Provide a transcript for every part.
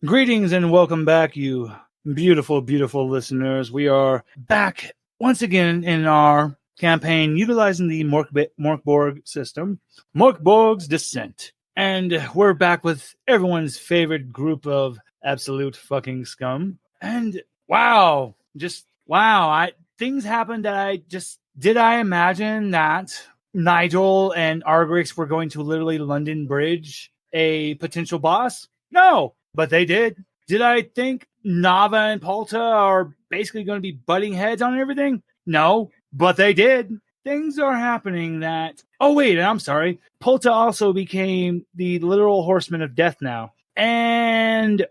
Greetings and welcome back, you beautiful, beautiful listeners. We are back once again in our campaign utilizing the Morkborg system, Morkborg's Descent. And we're back with everyone's favorite group of absolute fucking scum. And wow, things happened that did I imagine that Nigel and Argyx were going to literally London Bridge a potential boss? No, but they did. Did I think Nava and Polta are basically going to be butting heads on everything? No, but they did. Things are happening that... Oh, wait, I'm sorry. Polta also became the literal horseman of death now. And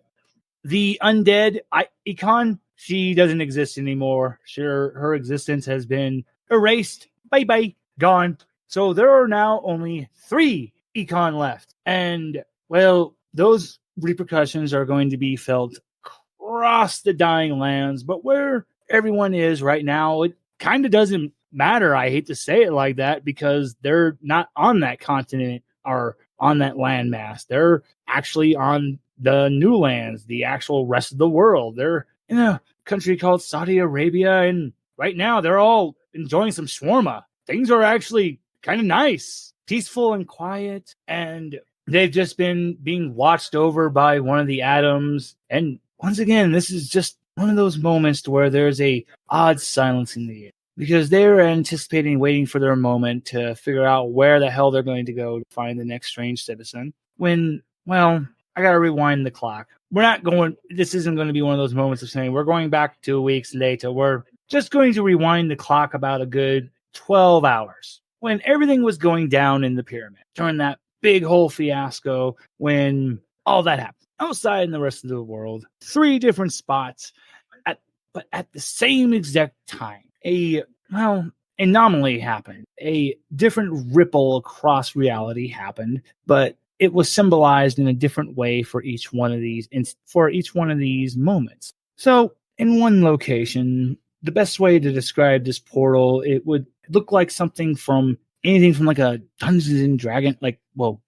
the undead icon, she doesn't exist anymore. Her existence has been erased. Bye-bye. Gone. So there are now only 3 econ left. And, well, those repercussions are going to be felt across the dying lands. But where everyone is right now, it kind of doesn't matter. I hate to say it like that because they're not on that continent or on that landmass. They're actually on the new lands, the actual rest of the world. They're in a country called Saudi Arabia, and right now they're all enjoying some shawarma. Things are actually kind of nice, peaceful and quiet, and they've just been being watched over by one of the atoms. And once again, this is just one of those moments to where there's a odd silence in the air because they're anticipating, waiting for their moment to figure out where the hell they're going to go to find the next strange citizen. When, well, I got to rewind the clock. This isn't going to be one of those moments of saying we're going back 2 weeks later. We're just going to rewind the clock about a good 12 hours when everything was going down in the pyramid during that big whole fiasco when all that happened. Outside in the rest of the world, 3 different spots, but at the same exact time, an anomaly happened. A different ripple across reality happened, but it was symbolized in a different way for each one of these moments. So, in one location, the best way to describe this portal, it would look like something from anything from like a Dungeons and Dragons,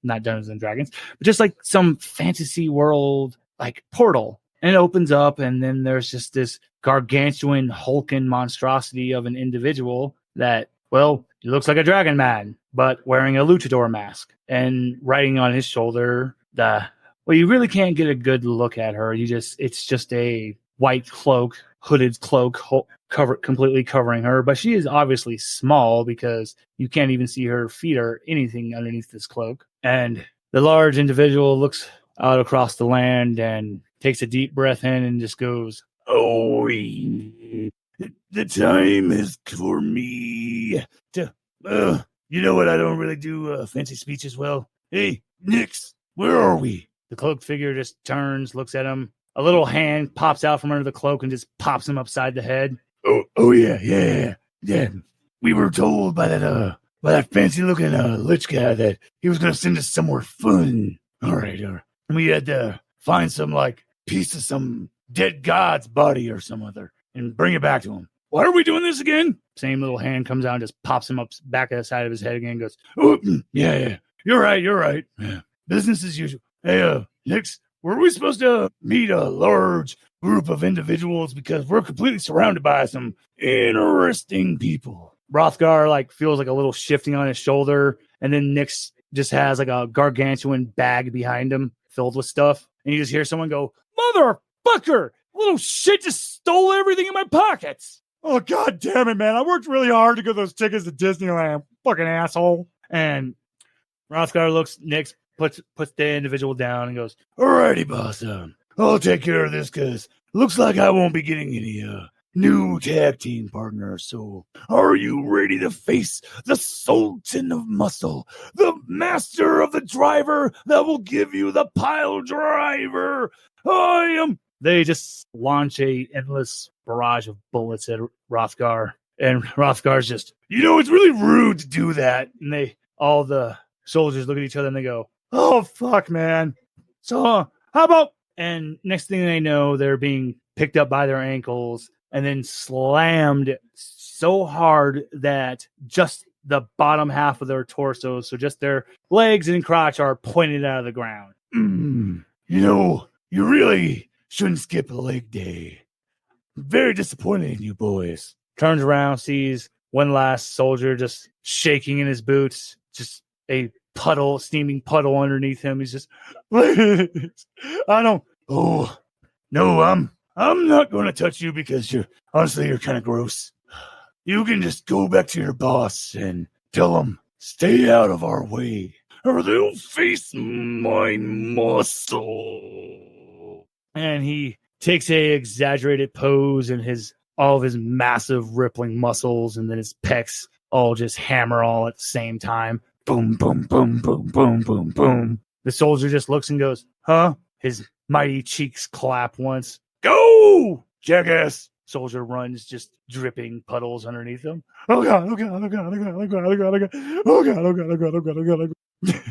not Dungeons and Dragons, but just like some fantasy world like portal. And it opens up, and then there's just this gargantuan hulking monstrosity of an individual that, well, he looks like a dragon man, but wearing a luchador mask and riding on his shoulder you really can't get a good look at her. It's just a white cloak, hooded cloak, completely covering her, but she is obviously small because you can't even see her feet or anything underneath this cloak. And the large individual looks out across the land and takes a deep breath in and just goes, "Oh, the time is for me to, you know what? I don't really do fancy speeches well. Hey, Nyx, where are we?" The cloaked figure just turns, looks at him. A little hand pops out from under the cloak and just pops him upside the head. Oh yeah. We were told by that fancy-looking lich guy that he was going to send us somewhere fun. All right. We had to find some, piece of some dead god's body or some other and bring it back to him. Why are we doing this again? Same little hand comes out and just pops him up back at the side of his head again and goes, "Oh, yeah. You're right. Yeah. Business as usual. Hey, Nyx, were we supposed to meet a large group of individuals because we're completely surrounded by some interesting people?" Rothgar feels like a little shifting on his shoulder, and then Nyx just has like a gargantuan bag behind him filled with stuff, and you just hear someone go, "Motherfucker! Little shit just stole everything in my pockets." "Oh, god damn it, man. I worked really hard to get those tickets to Disneyland, fucking asshole." And Rothgar looks, Nyx puts the individual down and goes, "Alrighty, boss. I'll take care of this because looks like I won't be getting any new tag team partners. So are you ready to face the Sultan of Muscle, the master of the driver that will give you the pile driver? I am..." They just launch a endless barrage of bullets at Rothgar. And Rothgar's just, "It's really rude to do that." And all the soldiers look at each other and they go, "Oh, fuck, man. So how about..." And next thing they know, they're being picked up by their ankles and then slammed so hard that just the bottom half of their torsos, so just their legs and crotch, are pointed out of the ground. You really shouldn't skip a leg day. Very disappointed in you boys. Turns around, sees one last soldier just shaking in his boots, just a puddle, steaming puddle underneath him. He's just, I don't. Oh no, I'm not going to touch you because you're kind of gross. You can just go back to your boss and tell him stay out of our way, or they'll face my muscle. And he takes a exaggerated pose and all of his massive rippling muscles, and then his pecs all just hammer all at the same time. Boom, boom, boom, boom, boom, boom, boom. The soldier just looks and goes, huh? His mighty cheeks clap once. Go! Jackass! Soldier runs, just dripping puddles underneath him. Oh God, oh God, oh God, oh God, oh God, oh God, oh God, oh God, oh God, oh God, oh God, oh God, oh God.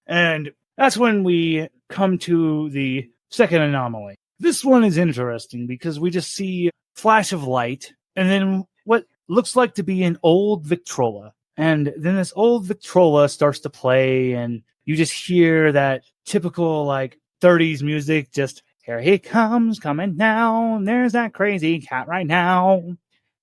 And that's when we come to the second anomaly. This one is interesting because we just see a flash of light and then what looks like to be an old Victrola. And then this old Victrola starts to play and you just hear that typical like 30s music, just here he comes, coming down, there's that crazy cat right now.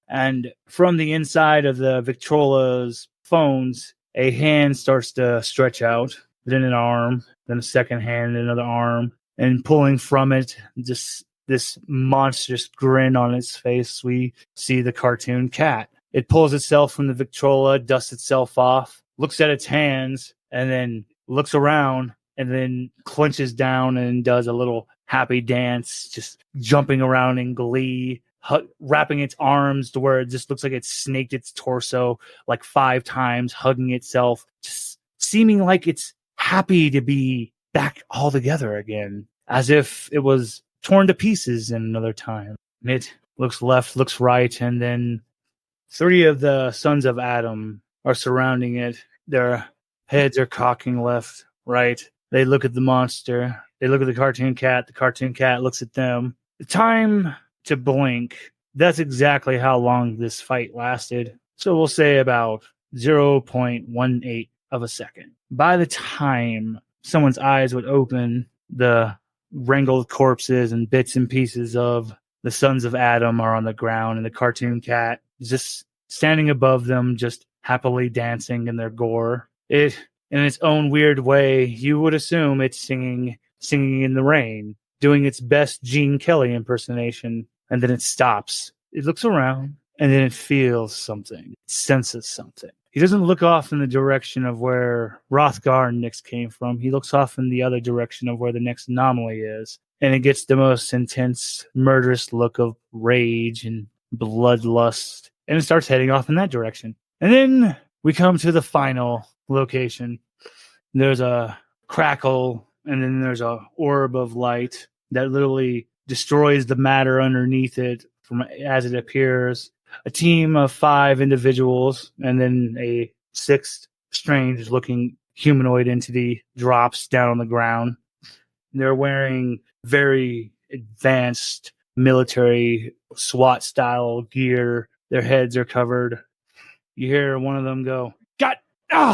And from the inside of the Victrola's phones, a hand starts to stretch out, then an arm, then a second hand, another arm. And pulling from it, just this monstrous grin on its face, we see the cartoon cat. It pulls itself from the Victrola, dusts itself off, looks at its hands, and then looks around, and then clenches down and does a little happy dance, just jumping around in glee, wrapping its arms to where it just looks like it snaked its torso like 5 times, hugging itself, just seeming like it's happy to be back all together again, as if it was torn to pieces in another time. It looks left, looks right, and then 3 of the sons of Adam are surrounding it. Their heads are cocking left, right. They look at the monster. They look at the cartoon cat. The cartoon cat looks at them. The time to blink, that's exactly how long this fight lasted. So we'll say about 0.18 of a second. By the time someone's eyes would open, the wrangled corpses and bits and pieces of the sons of Adam are on the ground, and the cartoon cat is just standing above them, just happily dancing in their gore. It, in its own weird way, you would assume it's singing in the rain, doing its best Gene Kelly impersonation, and then it stops. It looks around, and then it feels something. It senses something. He doesn't look off in the direction of where Rothgar and Nyx came from. He looks off in the other direction of where the next anomaly is. And it gets the most intense, murderous look of rage and bloodlust. And it starts heading off in that direction. And then we come to the final location. There's a crackle, and then there's a orb of light that literally destroys the matter underneath it from as it appears. A team of 5 individuals and then a 6th strange-looking humanoid entity drops down on the ground. They're wearing very advanced military SWAT-style gear. Their heads are covered. You hear one of them go,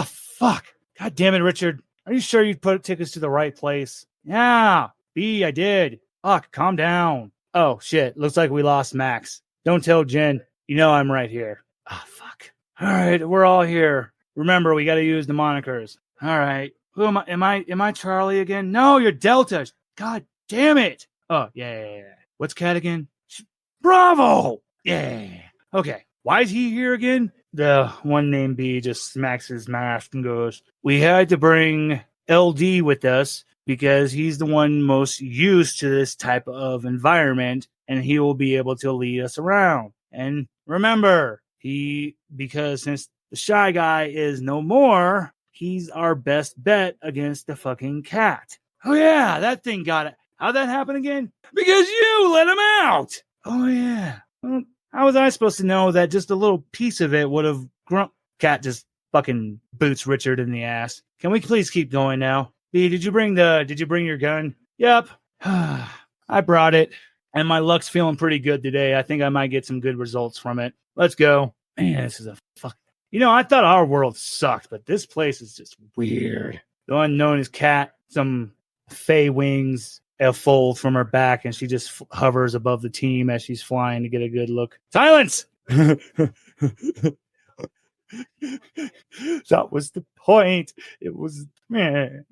fuck. God damn it, Richard. Are you sure you'd take us to the right place? Yeah, B, I did. Fuck, calm down. Oh, shit. Looks like we lost Max. Don't tell Jen. You know I'm right here. Ah, fuck. All right, we're all here. Remember, we got to use the monikers. All right. Who am I? Am I Charlie again? No, you're Delta. God damn it. Oh, yeah. What's Cat again? Bravo. Yeah. Okay. Why is he here again? The one named B just smacks his mask and goes, we had to bring LD with us because he's the one most used to this type of environment, and he will be able to lead us around. And remember, because since the shy guy is no more, he's our best bet against the fucking cat. Oh yeah, that thing got it. How'd that happen again? Because you let him out. Oh yeah. Well, how was I supposed to know that just a little piece of it would have Cat just fucking boots Richard in the ass. Can we please keep going now? B, did you bring your gun? Yep. I brought it. And my luck's feeling pretty good today. I think I might get some good results from it. Let's go. Man, this is a fuck. I thought our world sucked, but this place is just weird. The unknown is Cat, some fey wings, a fold from her back, and she just hovers above the team as she's flying to get a good look. Silence! That was the point. It was, man.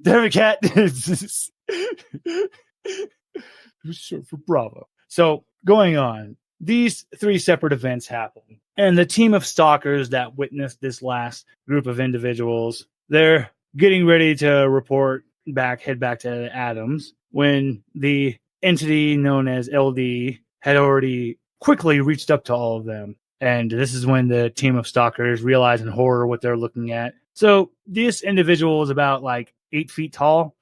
Damn it, cat. Sure for Bravo. So going on, these 3 separate events happen, and the team of stalkers that witnessed this last group of individuals, they're getting ready to head back to Adams, when the entity known as LD had already quickly reached up to all of them. And this is when the team of stalkers realize in horror what they're looking at. So this individual is about like 8 feet tall,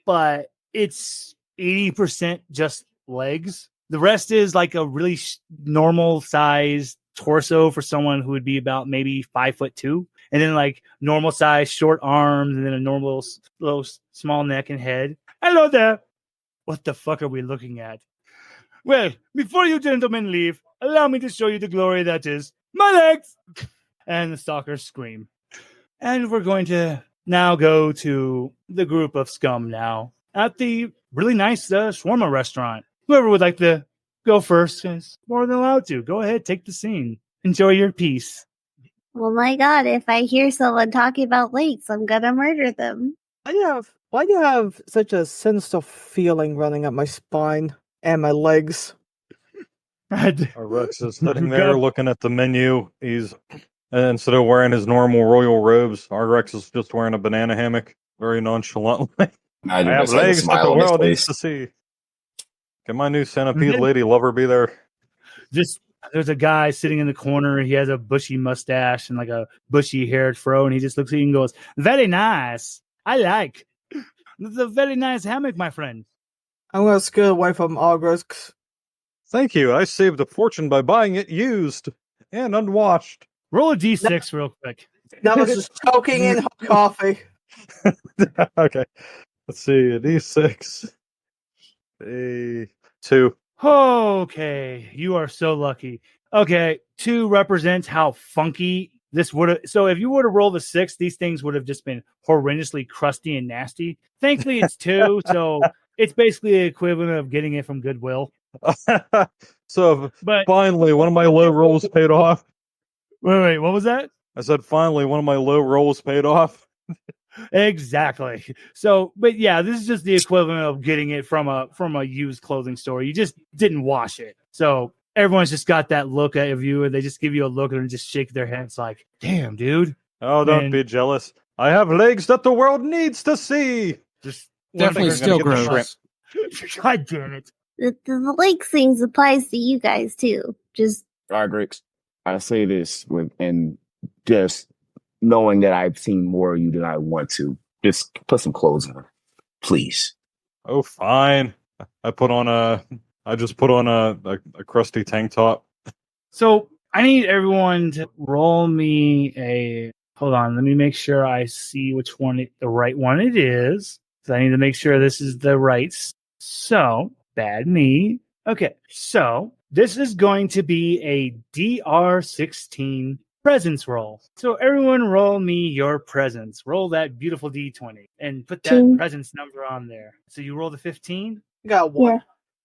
but it's 80% just legs. The rest is like a really normal size torso for someone who would be about maybe 5'2", and then like normal size short arms, and then a normal little small neck and head. Hello there. What the fuck are we looking at? Well, before you gentlemen leave, allow me to show you the glory that is my legs. And the stalkers scream. And we're going to now go to the group of scum now at the really nice shawarma restaurant. Whoever would like to go first is more than allowed to. Go ahead, take the scene. Enjoy your piece. Oh my god, if I hear someone talking about lakes, I'm gonna murder them. Why do you have such a sinister feeling running up my spine and my legs? Rex is sitting there looking at the menu. He's instead of wearing his normal royal robes, Rex is just wearing a banana hammock, very nonchalantly. I have legs that the world needs to see. Can my new centipede lady lover be there? There's a guy sitting in the corner. He has a bushy mustache and like a bushy haired fro, and he just looks at you and goes, "Very nice. I like. It's a very nice hammock, my friend." I'm gonna scare away from Argyx. Thank you. I saved a fortune by buying it used and unwashed. Roll a d6 real quick. That was just choking in hot coffee. Okay. Let's see. A d6. A 2. Okay. You are so lucky. Okay. 2 represents how funky this would have. So if you would have rolled a 6, these things would have just been horrendously crusty and nasty. Thankfully, it's 2. So it's basically the equivalent of getting it from Goodwill. But finally, one of my low rolls paid off. Wait, what was that? I said finally, one of my low rolls paid off. Exactly. So, but yeah, this is just the equivalent of getting it from a used clothing store. You just didn't wash it. So everyone's just got that look at you, and they just give you a look and just shake their heads like, "Damn, dude." Oh, don't be jealous. I have legs that the world needs to see. Just definitely still gross. God damn it. The lake things applies to you guys too. Just Argyx, I say this and just knowing that I've seen more of you than I want to. Just put some clothes on, please. Oh, fine. I just put on a crusty tank top. So I need everyone to roll me a. Hold on, let me make sure I see which one the right one it is. So I need to make sure this is the right. So bad me. Okay, so this is going to be a DR16 presence roll. So everyone roll me your presence. Roll that beautiful D20 and put that presence number on there. So you roll the 15? Got 1. Yeah.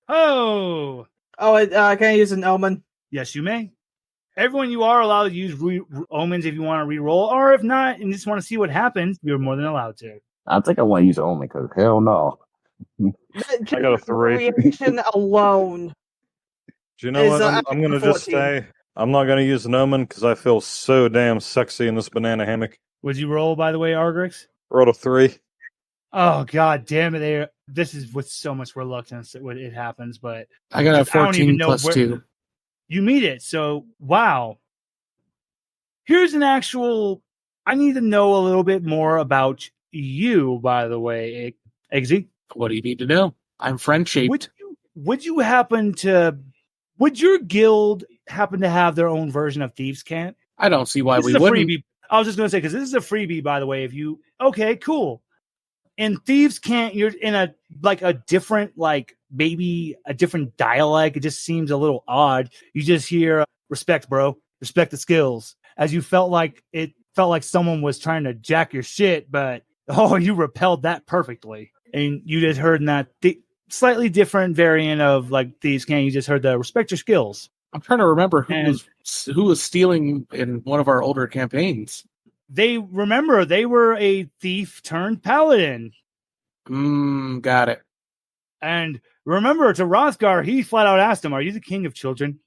Oh! Can I use an omen? Yes, you may. Everyone, you are allowed to use omens if you want to re-roll, or if not, and just want to see what happens, you're more than allowed to. I think I want to use an omen because hell no. I got a 3. Reaction alone. Do you know what? I'm going to just say I'm not going to use an omen because I feel so damn sexy in this banana hammock. Would you roll, by the way, Argyx? Rolled a 3. Oh, god damn it. This is with so much reluctance that it happens, but I got a 14 plus 2. You meet it, so wow. Here's an actual. I need to know a little bit more about you, by the way, Eggsy. What do you need to know? I'm friend-shaped. Would you happen to? Would your guild happen to have their own version of Thieves' Cant? I don't see why this we is a wouldn't. Freebie. I was just going to say, because this is a freebie, by the way. If you okay, cool. In Thieves' Cant, you're in a different a different dialect. It just seems a little odd. You just hear respect, bro. Respect the skills. As you felt like someone was trying to jack your shit, but you repelled that perfectly. And you just heard in that slightly different variant of like thieves' cant. You just heard the respect your skills. I'm trying to remember who was stealing in one of our older campaigns. They were a thief turned paladin. Got it. And remember, to Rothgar, he flat out asked him, "Are you the king of children?"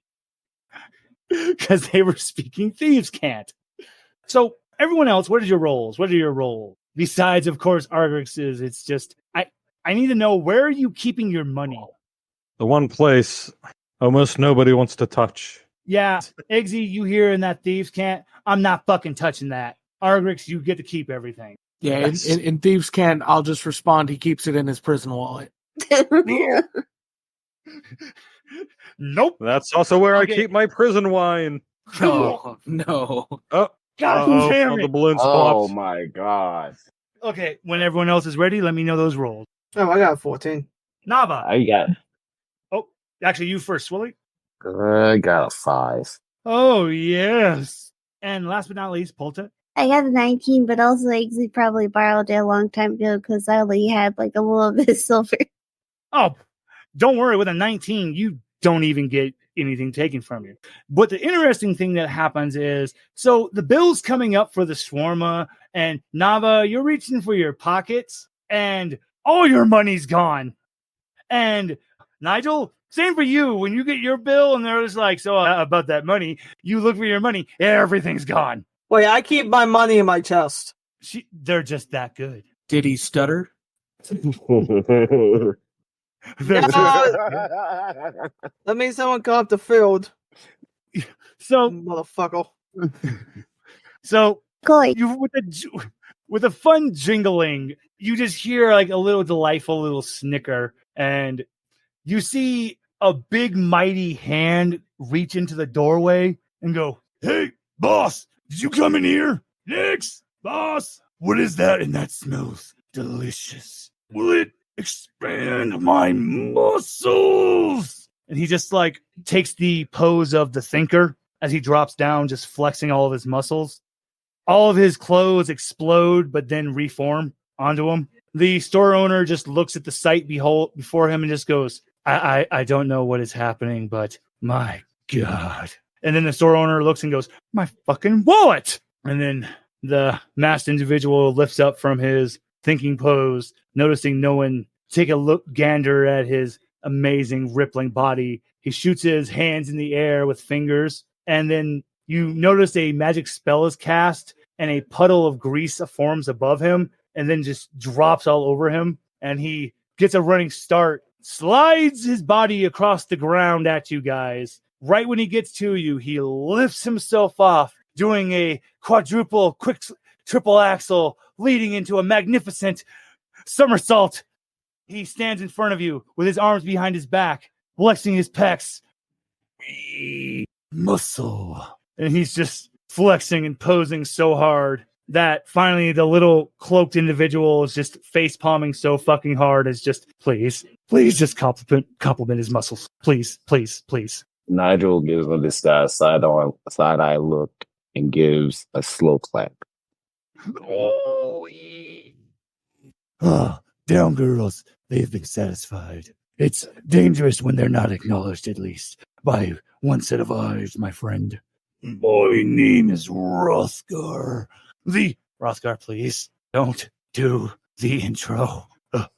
Because they were speaking thieves' cant. So everyone else, what are your roles? Besides, of course, Argyx's, it's just I need to know, where are you keeping your money? The one place almost nobody wants to touch. Yeah, Eggsy, you hear in that thieves' cant, I'm not fucking touching that. Argyx, you get to keep everything. Yeah, in thieves' cant, I'll just respond. He keeps it in his prison wallet. Nope. That's also where I keep my prison wine. Oh, no. Oh, God damn it. The balloons Oh popped. my god. Okay, when everyone else is ready, let me know those rolls. Oh, I got 14. Nava. I got Oh, actually, you first, Swilly. I got a 5. Oh, yes. And last but not least, Polta. I got a 19, but also I actually probably borrowed it a long time ago because I only had like a little bit of silver. Oh, don't worry. With a 19, you don't even get anything taken from you. But the interesting thing that happens is, so the bill's coming up for the shawarma, and Nava, you're reaching for your pockets, and all your money's gone. And Nigel, same for you. When you get your bill, and they're just like, so about that money, you look for your money, everything's gone. Wait, I keep my money in my chest. They're just that good. Did he stutter? That means someone come up the field. So, motherfucker. So, Coin. with a fun jingling, you just hear like a little delightful little snicker, and you see a big mighty hand reach into the doorway and go, "Hey, boss, did you come in here? Nyx, boss, what is that? And that smells delicious. Will it expand my muscles?" And he just like takes the pose of the thinker as he drops down, just flexing all of his muscles. All of his clothes explode, but then reform onto him. The store owner just looks at the sight before him and just goes, I don't know what is happening, but my God. And then the store owner looks and goes, "My fucking wallet." And then the masked individual lifts up from his thinking pose, noticing no one take a gander at his amazing rippling body. He shoots his hands in the air with fingers, and then you notice a magic spell is cast, and a puddle of grease forms above him, and then just drops all over him. And he gets a running start, slides his body across the ground at you guys. Right when he gets to you, he lifts himself off, doing a quadruple quick triple axel, leading into a magnificent somersault. He stands in front of you with his arms behind his back, flexing his pecs. Muscle. And he's just flexing and posing so hard that finally the little cloaked individual is just face palming so fucking hard as just, please just compliment his muscles. Please. Nigel gives him this guy a side-eye look and gives a slow clap. Down girls, they have been satisfied. It's dangerous when they're not acknowledged, at least, by one set of eyes, my friend. My name is Rothgar. Rothgar, please, don't do the intro.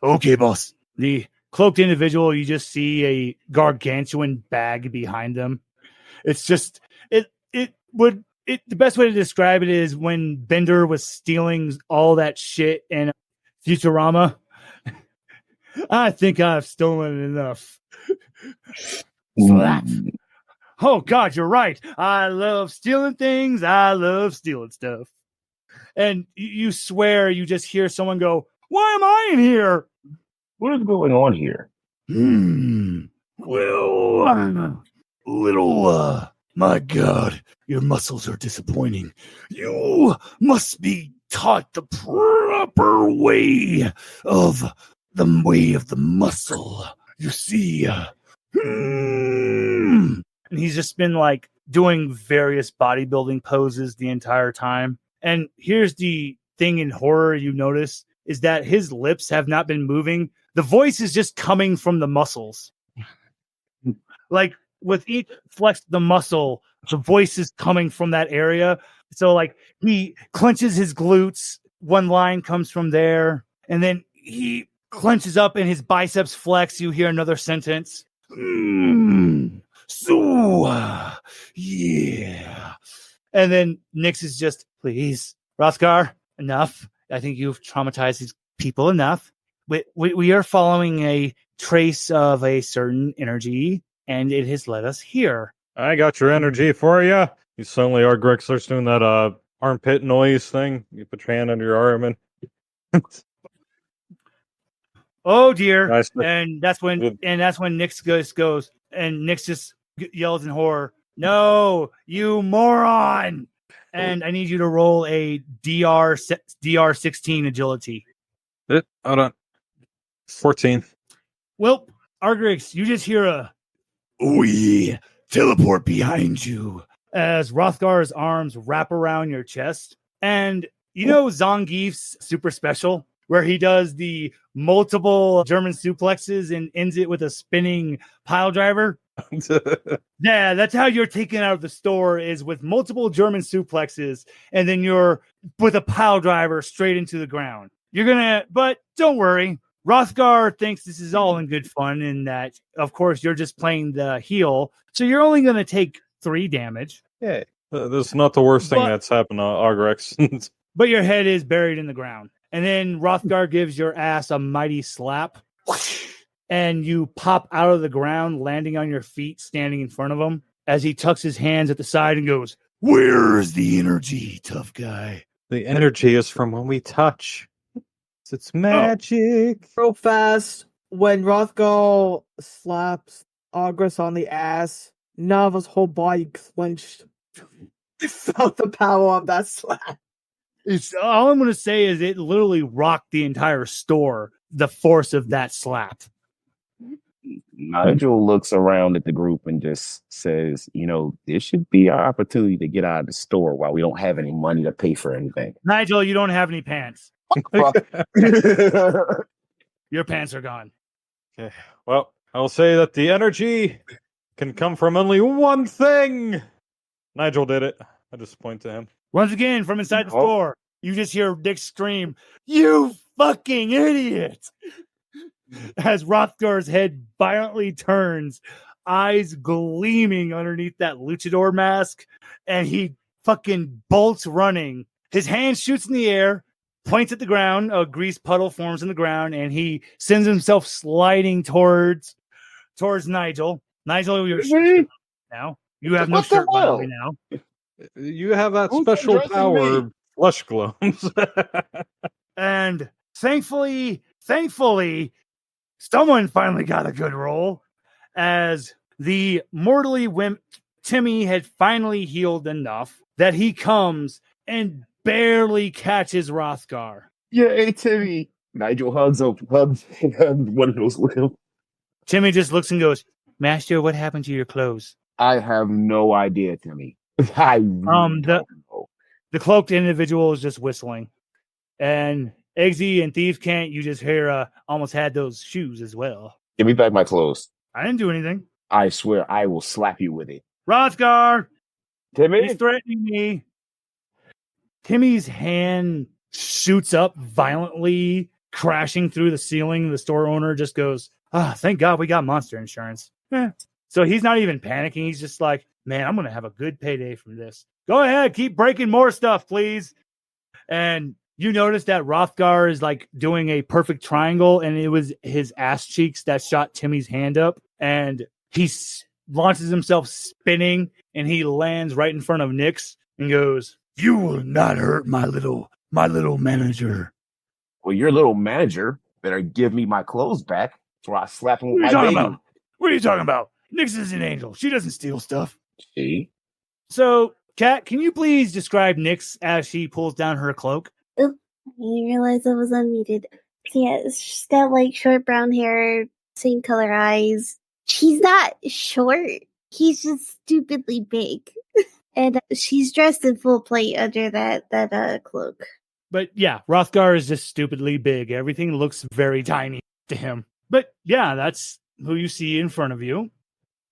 Okay, boss. The cloaked individual, you just see a gargantuan bag behind them. It's just, the best way to describe it is when Bender was stealing all that shit in Futurama. I think I've stolen enough. Slap. Oh, God, you're right. I love stealing things. I love stealing stuff. And you swear you just hear someone go, "Why am I in here? What is going on here?" Well, my God, your muscles are disappointing. You must be taught the proper way of the muscle. You see, and he's just been like doing various bodybuilding poses the entire time. And here's the thing in horror you notice. is that his lips have not been moving. The voice is just coming from the muscles. Like with each flex of the muscle, the voice is coming from that area. So like he clenches his glutes. One line comes from there. And then he clenches up and his biceps flex. You hear another sentence. So, yeah. And then Nyx is just, please, Rothgar, enough. I think you've traumatized these people enough. We are following a trace of a certain energy, and it has led us here. I got your energy for you. You suddenly Argyx starts doing that armpit noise thing. You put your hand under your arm and oh dear. Nice. And that's when Nyx goes and Nyx just yells in horror, "No, you moron!" And I need you to roll a DR 16 agility. Hold on. 14. Well, Argyx, you just hear a "we teleport behind you" as Rothgar's arms wrap around your chest. And you know Zangief's super special, where he does the multiple German suplexes and ends it with a spinning pile driver? Yeah, that's how you're taken out of the store, is with multiple German suplexes, and then you're with a pile driver straight into the ground. But don't worry. Rothgar thinks this is all in good fun, and that, of course, you're just playing the heel, so you're only going to take 3 damage. Yeah. This is not the worst thing that's happened to Argyx. But your head is buried in the ground. And then Rothgar gives your ass a mighty slap, and you pop out of the ground, landing on your feet, standing in front of him, as he tucks his hands at the side and goes, "Where's the energy, tough guy?" The energy is from when we touch. It's magic. Real fast, when Rothgar slaps Argyx on the ass, Nava's whole body clenched. I felt the power of that slap. It's all I'm going to say is it literally rocked the entire store, the force of that slap. Nigel looks around at the group and just says, this should be our opportunity to get out of the store while we don't have any money to pay for anything. Nigel, you don't have any pants. Your pants are gone. Okay. Well, I'll say that the energy can come from only one thing. Nigel did it. I just point to him. Once again, from inside the store, you just hear Dick scream, "You fucking idiot!" As Rothgar's head violently turns, eyes gleaming underneath that luchador mask, and he fucking bolts running. His hand shoots in the air, points at the ground, a grease puddle forms in the ground, and he sends himself sliding towards Nigel. Nigel, you're now. You have no shirt on me now. You have that special power, flesh gloves. And thankfully, someone finally got a good roll, as the mortally Timmy had finally healed enough that he comes and barely catches Rothgar. Yeah, hey, Timmy. Nigel hugs one of those with him. Timmy just looks and goes, "Master, what happened to your clothes?" I have no idea, Timmy. I really don't know. The cloaked individual is just whistling. And Eggsy and Thief Can't, you just hear almost had those shoes as well. Give me back my clothes. I didn't do anything. I swear I will slap you with it. Rothgar! Timmy? He's threatening me. Timmy's hand shoots up violently, crashing through the ceiling. The store owner just goes, "Thank God we got monster insurance." So he's not even panicking. He's just like, "Man, I'm going to have a good payday from this. Go ahead, keep breaking more stuff, please." And you notice that Rothgar is like doing a perfect triangle, and it was his ass cheeks that shot Timmy's hand up. And he launches himself spinning, and he lands right in front of Nyx and goes, "You will not hurt my little manager." Well, your little manager better give me my clothes back before I slap him with my baby. What are you talking about? Nyx is an angel. She doesn't steal stuff. See? So, Kat, can you please describe Nyx as she pulls down her cloak? Oh, I didn't realize I was unmuted. Yeah, she's got like short brown hair, same color eyes. She's not short. He's just stupidly big. And she's dressed in full plate under that cloak. But yeah, Rothgar is just stupidly big. Everything looks very tiny to him. But yeah, that's who you see in front of you.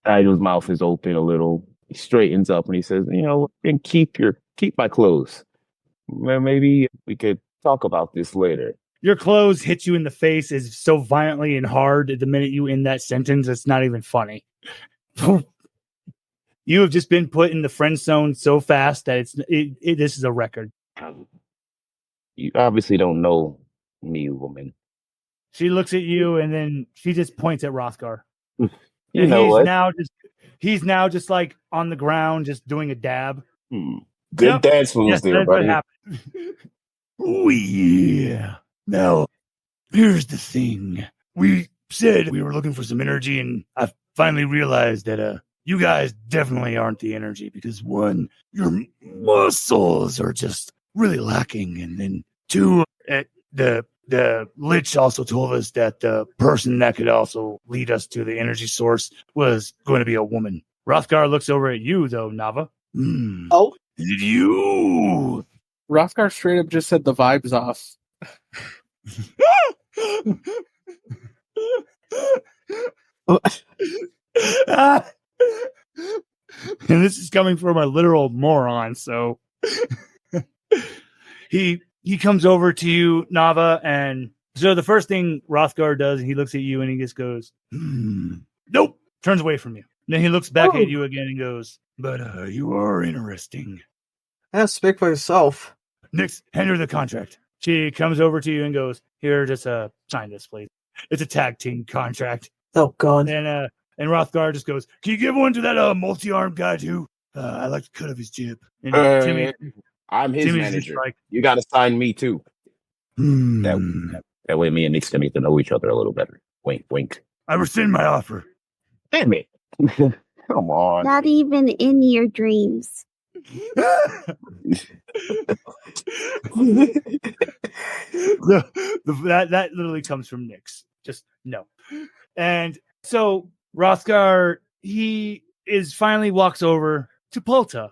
Nigel's mouth is open a little. He straightens up and he says, and keep my clothes. Well, maybe we could talk about this later. Your clothes hit you in the face is so violently and hard at the minute you end that sentence, it's not even funny. You have just been put in the friend zone so fast that this is a record. You obviously don't know me, woman. She looks at you and then she just points at Rothgar. You know what? He's now just like on the ground, just doing a dab. Good dance moves there, buddy. Oh yeah. Now, here's the thing. We said we were looking for some energy, and I finally realized that you guys definitely aren't the energy because one, your muscles are just really lacking, and then two, the Lich also told us that the person that could also lead us to the energy source was going to be a woman. Rothgar looks over at you, though, Nava. Oh? Is it you? Rothgar straight up just said the vibe's off. And this is coming from a literal moron, so he comes over to you, Nava, and so the first thing Rothgar does, he looks at you and he just goes, nope, turns away from you. And then he looks back at you again and goes, but you are interesting. Speak for yourself. Nyx, hand her the contract. She comes over to you and goes, here, just sign this, please. It's a tag team contract. Oh, God. And Rothgar just goes, can you give one to that multi-armed guy, too? I like the cut of his jib. And I'm his Timmy's manager. like, you got to sign me, too. That way me and Nyx can get to know each other a little better. Wink, wink. I rescind my offer. Damn it. Come on. Not even in your dreams. That literally comes from Nyx. Just no. And so Rothgar, he finally walks over to Polta.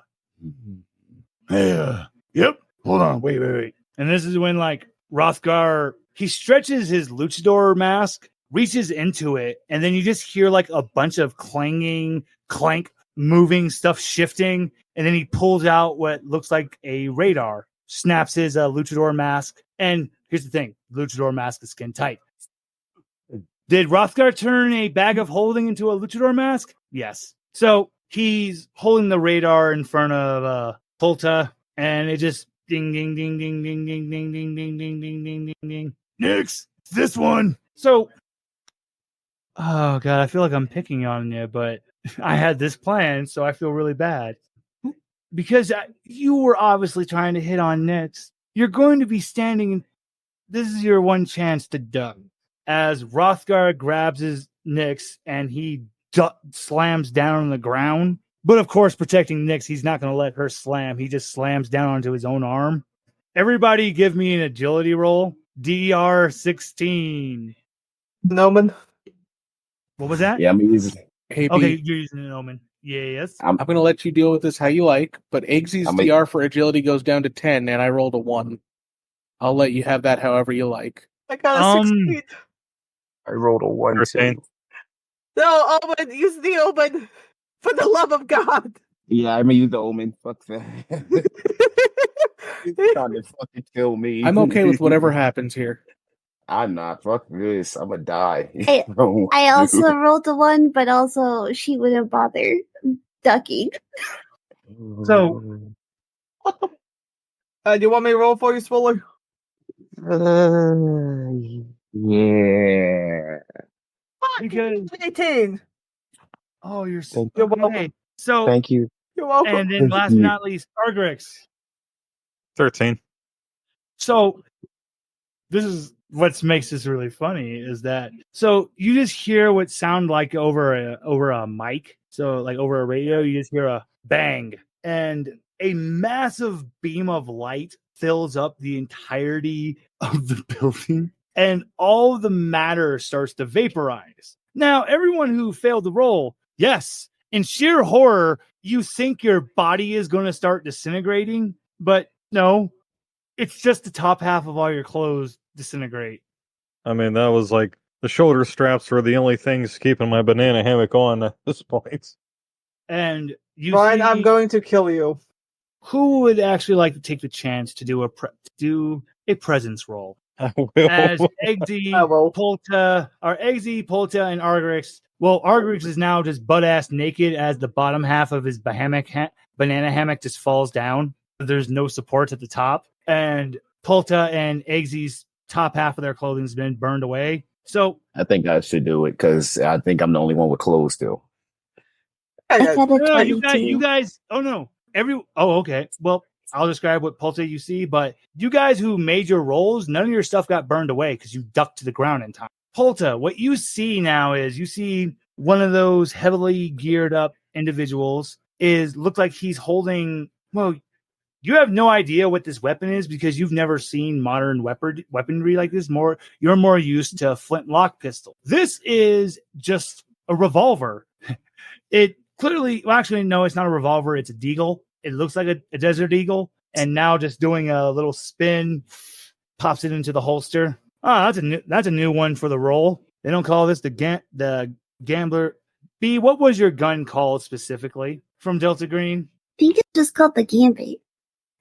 Hey, yep. Hold on. Wait. And this is when like Rothgar, he stretches his luchador mask, reaches into it, and then you just hear like a bunch of clanging, clank, moving stuff shifting. And then he pulls out what looks like a radar, snaps his luchador mask. And here's the thing. Luchador mask is skin tight. Did Rothgar turn a bag of holding into a luchador mask? Yes. So he's holding the radar in front of Polta, and it just ding, ding, ding, ding, ding, ding, ding, ding, ding, ding, ding, ding, ding, ding. Nyx, this one. So, oh, God, I feel like I'm picking on you, but I had this plan, so I feel really bad. Because you were obviously trying to hit on Nyx. You're going to be standing. This is your one chance to duck. As Rothgar grabs his Nyx and he slams down on the ground. But of course, protecting Nyx, he's not going to let her slam. He just slams down onto his own arm. Everybody give me an agility roll. DR 16. Noman. What was that? Yeah, I'm using. Hey, B, Okay, you're using an omen. Yes. I'm going to let you deal with this how you like, but Eggsy's DR for agility goes down to 10, and I rolled a 1. I'll let you have that however you like. I got a 16. I rolled a 1 too. No, Omen, use the Omen. For the love of God. Yeah, I'm gonna use the omen. Fuck that. He's trying to fucking kill me. I'm okay with whatever happens here. I'm not. Fuck this. I'm gonna die. I also rolled a 1, but also she wouldn't bother ducking. So, do you want me to roll for you, Spoiler? Yeah. because 18. oh, you're You're welcome. okay. So Thank you. You're welcome. and then last but not least, Argyx. 13. So this is what makes this really funny is that so you just hear what sound like over a mic. So like over a radio, you just hear a bang and a massive beam of light fills up the entirety of the building and all the matter starts to vaporize. Now, everyone who failed the roll, yes, in sheer horror, you think your body is going to start disintegrating, but no, it's just the top half of all your clothes disintegrate. I mean, that was like the shoulder straps were the only things keeping my banana hammock on at this point. And you Ryan, see, I'm going to kill you. who would actually like to take the chance to do a presence roll? I will. As Eggsy, I will. Polta, and Argyx. Well, Argyx is now just butt-ass naked as the bottom half of his banana hammock just falls down. There's no supports at the top. And Polta and Eggsy's top half of their clothing has been burned away. So I think I should do it because I think I'm the only one with clothes still. I got a no, 22. you guys. Oh no, okay. Well, I'll describe what Polta you see, but you guys who made your rolls, none of your stuff got burned away because you ducked to the ground in time. Polta, what you see now is you see one of those heavily geared up individuals look like he's holding. Well, you have no idea what this weapon is because you've never seen modern weaponry like this. You're more used to flintlock pistol. This is just a revolver. It clearly, well, actually, no, it's not a revolver. It's a deagle. It looks like a desert eagle. And now just doing a little spin, pops it into the holster. Oh, that's a new one for the roll. They don't call this the gambler. B, what was your gun called specifically from Delta Green? I think it's just called the Gambit.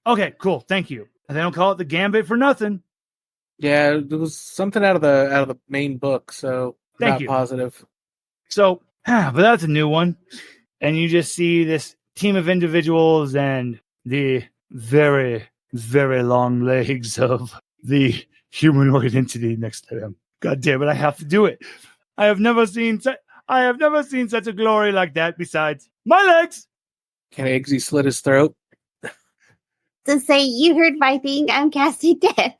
Okay, cool. Thank you. And they don't call it the Gambit for nothing. Yeah, it was something out of the main book, so Thank not you. positive. So, but that's a new one. And you just see this team of individuals and the very, very long legs of the humanoid entity next to them. God damn it, I have to do it. I have never seen such a glory like that besides my legs. Can Eggsy slit his throat? To say, you heard my thing, I'm casting death.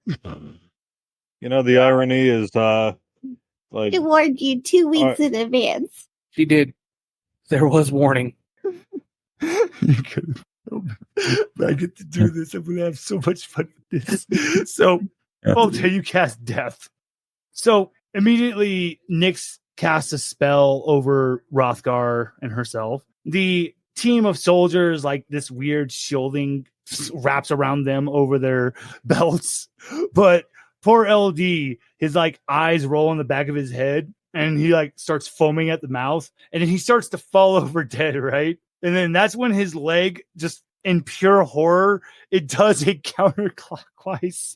You know, the irony is, like, I warned you 2 weeks in advance. She did. There was warning. I get to do this. I'm going to have so much fun with this. So, Polta, you cast death. So, immediately, Nyx casts a spell over Rothgar and herself. The team of soldiers, like this weird shielding, wraps around them over their belts. But poor LD, his like eyes roll in the back of his head, and he like starts foaming at the mouth, and then he starts to fall over dead, right? And then that's when his leg, just in pure horror, it does a counterclockwise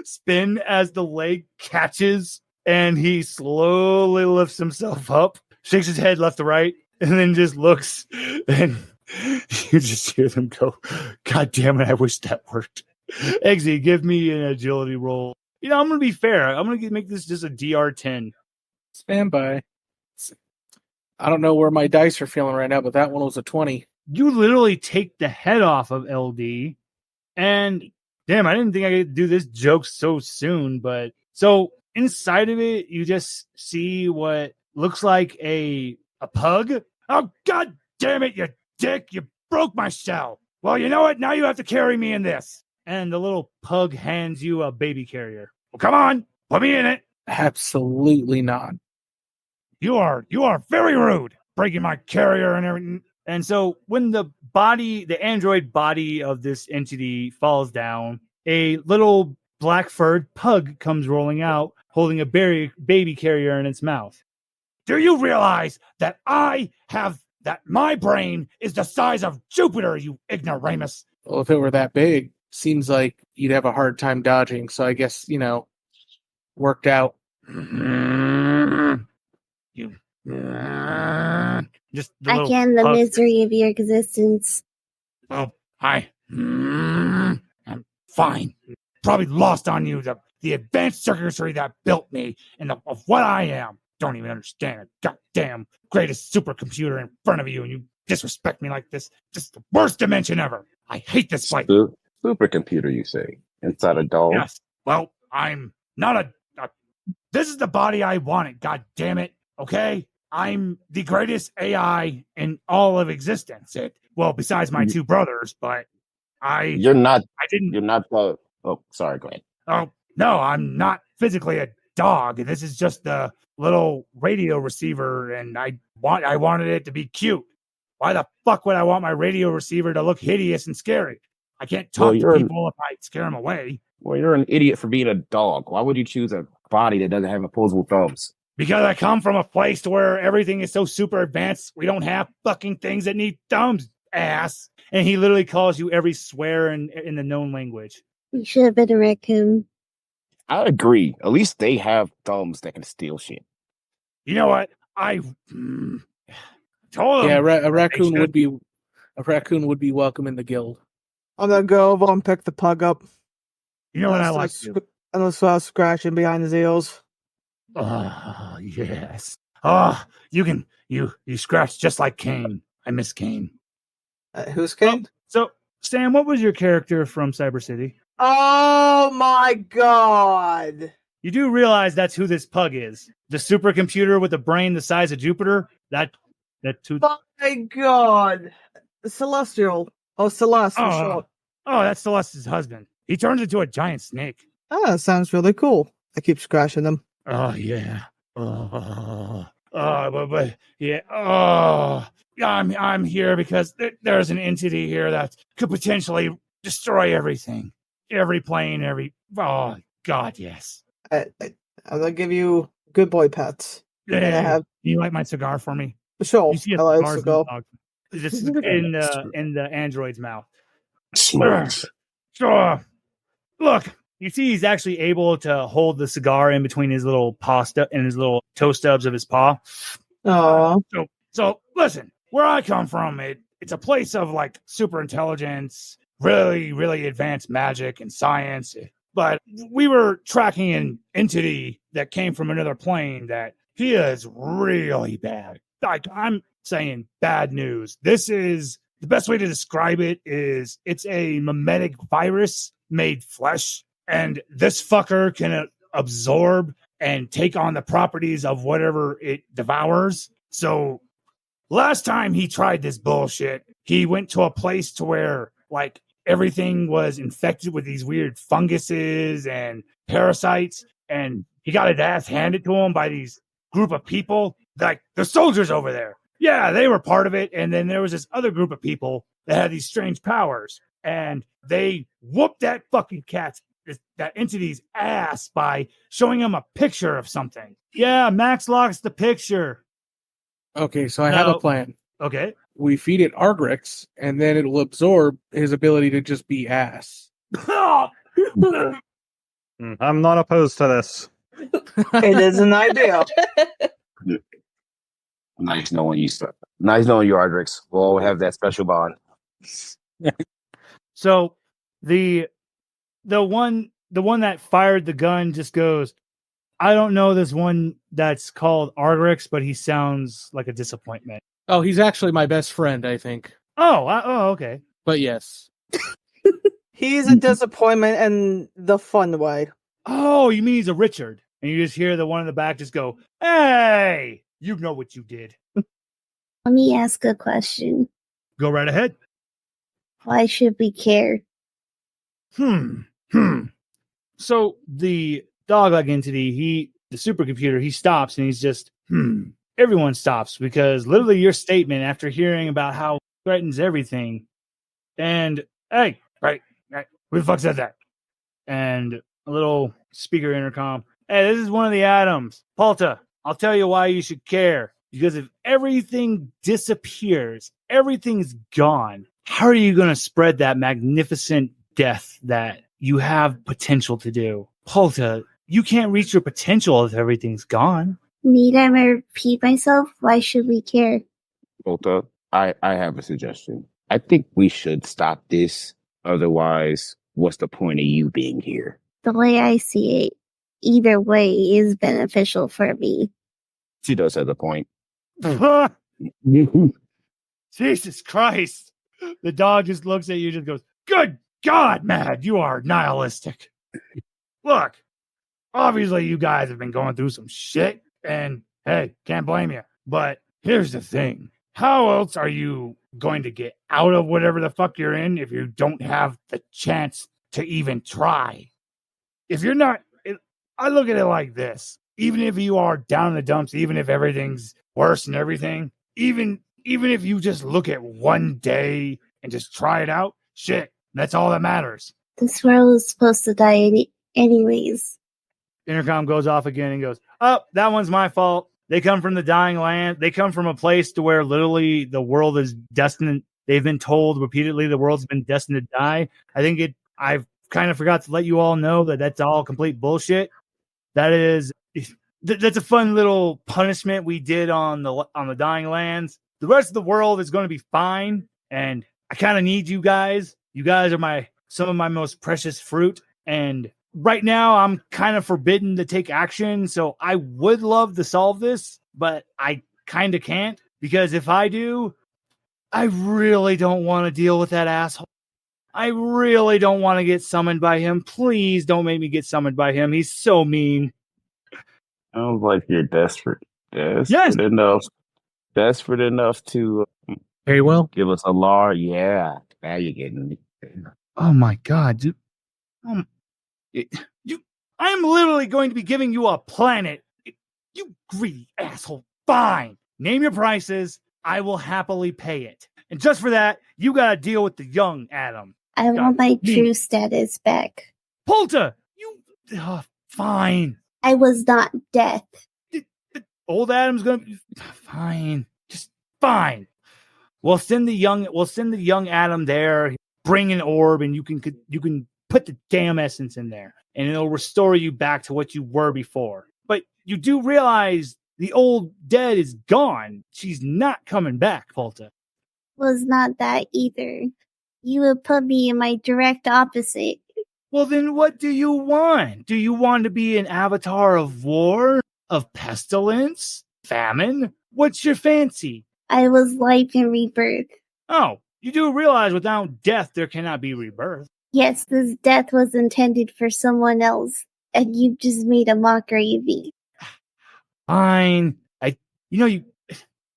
spin as the leg catches, and he slowly lifts himself up, shakes his head left to right, and then just looks, and you just hear them go, God damn it, I wish that worked. Eggsy, give me an agility roll. You know, I'm going to be fair. I'm going to make this just a DR10. Stand by. I don't know where my dice are feeling right now, but that one was a 20. You literally take the head off of LD, and damn, I didn't think I could do this joke so soon, but so inside of it, you just see what looks like a pug. Oh, God damn it, you dick. You broke my shell. Well, you know what? Now you have to carry me in this. And the little pug hands you a baby carrier. Well, come on, put me in it. Absolutely not. You are very rude, breaking my carrier and everything. And so when the android body of this entity falls down, a little black-furred pug comes rolling out, holding a baby carrier in its mouth. Do you realize that my brain is the size of Jupiter, you ignoramus? Well, if it were that big, seems like you'd have a hard time dodging. So I guess, worked out. Just Again, the misery of your existence. Oh, hi. I'm fine. Probably lost on you the advanced circuitry that built me and of what I am. Don't even understand it. Goddamn greatest supercomputer in front of you, and you disrespect me like this. Just the worst dimension ever. I hate this fight. Supercomputer, you say? Inside a doll? Yes. Well, I'm not a this is the body I wanted, god damn it. Okay? I'm the greatest AI in all of existence. Besides my two brothers, but You're not. Oh, sorry, go ahead. Oh, no, I'm not physically a dog. This is just a little radio receiver, and I wanted it to be cute. Why the fuck would I want my radio receiver to look hideous and scary? I can't talk to people if I scare them away. Well, you're an idiot for being a dog. Why would you choose a body that doesn't have opposable thumbs? Because I come from a place where everything is so super advanced, we don't have fucking things that need thumbs, ass. And he literally calls you every swear in the known language. You should have been a raccoon. I agree. At least they have thumbs that can steal shit. You know what? I told him. Yeah, a raccoon would be welcome in the guild. I'm gonna go over and pick the pug up. You know what I like to do? And I'll start scratching behind his ears. Oh, yes. Oh, you scratch just like Kane. I miss Kane. Who's Kane? So, Sam, what was your character from Cyber City? Oh my god! You do realize that's who this pug is. The supercomputer with a brain the size of Jupiter? That too. Oh my god! Celestial. Oh, Celeste, for short. Oh, that's Celeste's husband. He turns into a giant snake. Oh, that sounds really cool. I keep scratching them. Oh, yeah. But yeah. Oh, I'm here because there's an entity here that could potentially destroy everything. Every plane, oh, God, yes. I'm gonna give you good boy pets. Yeah. You light my cigar for me? Sure. You see a cigar just in the android's mouth. Smart. Sure. Look, you see he's actually able to hold the cigar in between his little his little toe stubs of his paw. Oh. So listen, where I come from, it's a place of like super intelligence, really, really advanced magic and science. But we were tracking an entity that came from another plane that he is really bad. Like, I'm saying bad news. This is the best way to describe it is it's a mimetic virus made flesh. And this fucker can absorb and take on the properties of whatever it devours. So last time he tried this bullshit, he went to a place to where like everything was infected with these weird funguses and parasites. And he got his ass handed to him by these group of people, like the soldiers over there. Yeah, they were part of it. And then there was this other group of people that had these strange powers. And they whooped that fucking that entity's ass by showing him a picture of something. Yeah, Max locks the picture. Okay, so I have a plan. Okay. We feed it Argyx, and then it will absorb his ability to just be ass. I'm not opposed to this. It is an idea. Nice knowing you, sir. Nice knowing you, Argyx. We'll all have that special bond. So the one that fired the gun just goes, I don't know this one that's called Argyx, but he sounds like a disappointment. Oh, he's actually my best friend, I think. Oh, okay. But yes. He's a disappointment in the fun way. Oh, you mean he's a Richard? And you just hear the one in the back just go, hey, you know what you did. Let me ask a question. Go right ahead. Why should we care? So the dog-like entity, the supercomputer, he stops and he's just, Everyone stops because literally your statement after hearing about how it threatens everything. And, hey, right, who the fuck said that? And a little speaker intercom. Hey, this is one of the atoms. Polta, I'll tell you why you should care. Because if everything disappears, everything's gone, how are you going to spread that magnificent death that you have potential to do? Polta, you can't reach your potential if everything's gone. Need I repeat myself? Why should we care? Polta, I have a suggestion. I think we should stop this. Otherwise, what's the point of you being here? The way I see it, either way is beneficial for me. She does have a point. Jesus Christ. The dog just looks at you and just goes, good God, Mad, you are nihilistic. Look, obviously you guys have been going through some shit, and hey, can't blame you. But here's the thing. How else are you going to get out of whatever the fuck you're in if you don't have the chance to even try? If you're not, I look at it like this. Even if you are down in the dumps, even if everything's worse and everything, even if you just look at one day and just try it out, shit, That's all that matters. This world is supposed to die anyways. Intercom goes off again and goes, oh, that one's my fault. They come from the dying land. They come from a place to where literally the world is destined. They've been told repeatedly the world's been destined to die. I've kind of forgot to let you all know that that's all complete bullshit. That's a fun little punishment we did on the dying lands. The rest of the world is going to be fine, and I kind of need you guys. You guys are some of my most precious fruit, and right now I'm kind of forbidden to take action, so I would love to solve this, but I kind of can't, because if I do, I really don't want to deal with that asshole. I really don't want to get summoned by him. Please don't make me get summoned by him. He's so mean. Sounds like you're desperate. Yes. Desperate enough to Very well. give us a lar. Yeah, now you're getting it. Oh my God, dude. I'm literally going to be giving you a planet. You greedy asshole. Fine. Name your prices. I will happily pay it. And just for that, you got to deal with the young Adam. I want my true status back. Polta, fine. I was not death. Old Adam's going to be fine. Just fine. We'll send the young Adam there. Bring an orb, and you can put the damn essence in there, and it'll restore you back to what you were before. But you do realize the old dead is gone. She's not coming back, Polta. Was not that either. You would put me in my direct opposite. Well, then what do you want? Do you want to be an avatar of war, of pestilence, famine? What's your fancy? I was life and rebirth. Oh, you do realize without death there cannot be rebirth. Yes, this death was intended for someone else, and you just made a mockery of me. Fine.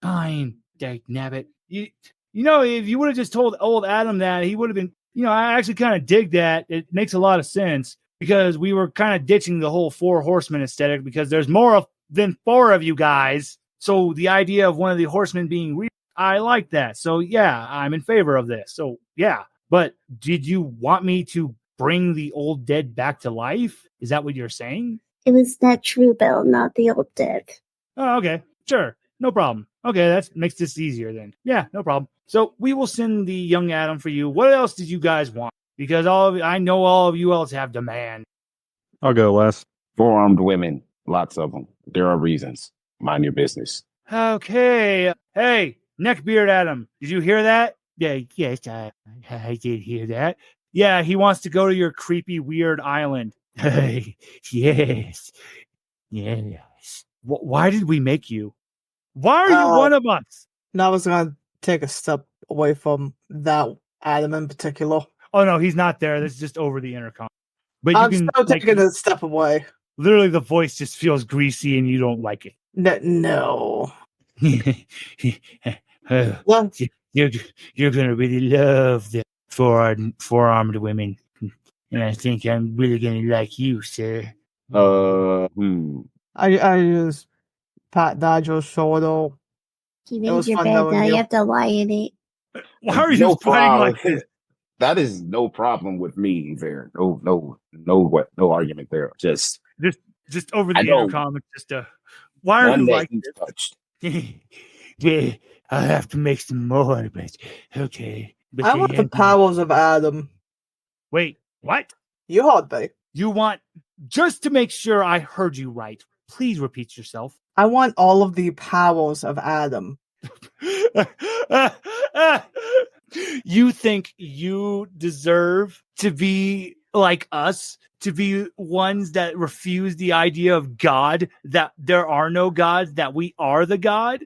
Fine, dag nabbit. If you would have just told old Adam that, he would have been, I actually kind of dig that. It makes a lot of sense, because we were kind of ditching the whole 4 horsemen aesthetic, because there's more than 4 of you guys. So the idea of one of the horsemen being real, I like that. So yeah, I'm in favor of this. So yeah. But did you want me to bring the old dead back to life? Is that what you're saying? It was that true bell, not the old dead. Oh, okay. Sure. No problem. Okay, that makes this easier then. Yeah, no problem. So we will send the young Adam for you. What else did you guys want? Because I know all of you else have demand. I'll go last. 4-armed women. Lots of them. There are reasons. Mind your business. Okay. Hey, neckbeard Adam. Did you hear that? Yeah, yes, I did hear that. Yeah, he wants to go to your creepy, weird island. Hey, yes. Why did we make you? Why are you one of us? Now I was going to take a step away from that Adam in particular. Oh, no, he's not there. This is just over the intercom. But I'm still taking a step away. Literally, the voice just feels greasy and you don't like it. No. What? You're going to really love the four-armed women. And I think I'm really going to like you, sir. I just pat Nigel's shoulder. You made your bed, now you have to lie in it. Why are you fighting like this? That is no problem with me there. No argument there. Just over the intercom. Why are you like this? Yeah, I'll have to make some more, but okay. But I want the powers of Adam. Wait, what? You heard me. You want, just to make sure I heard you right, please repeat yourself. I want all of the powers of Adam. You think you deserve to be like us, to be ones that refuse the idea of God, that there are no gods, that we are the God?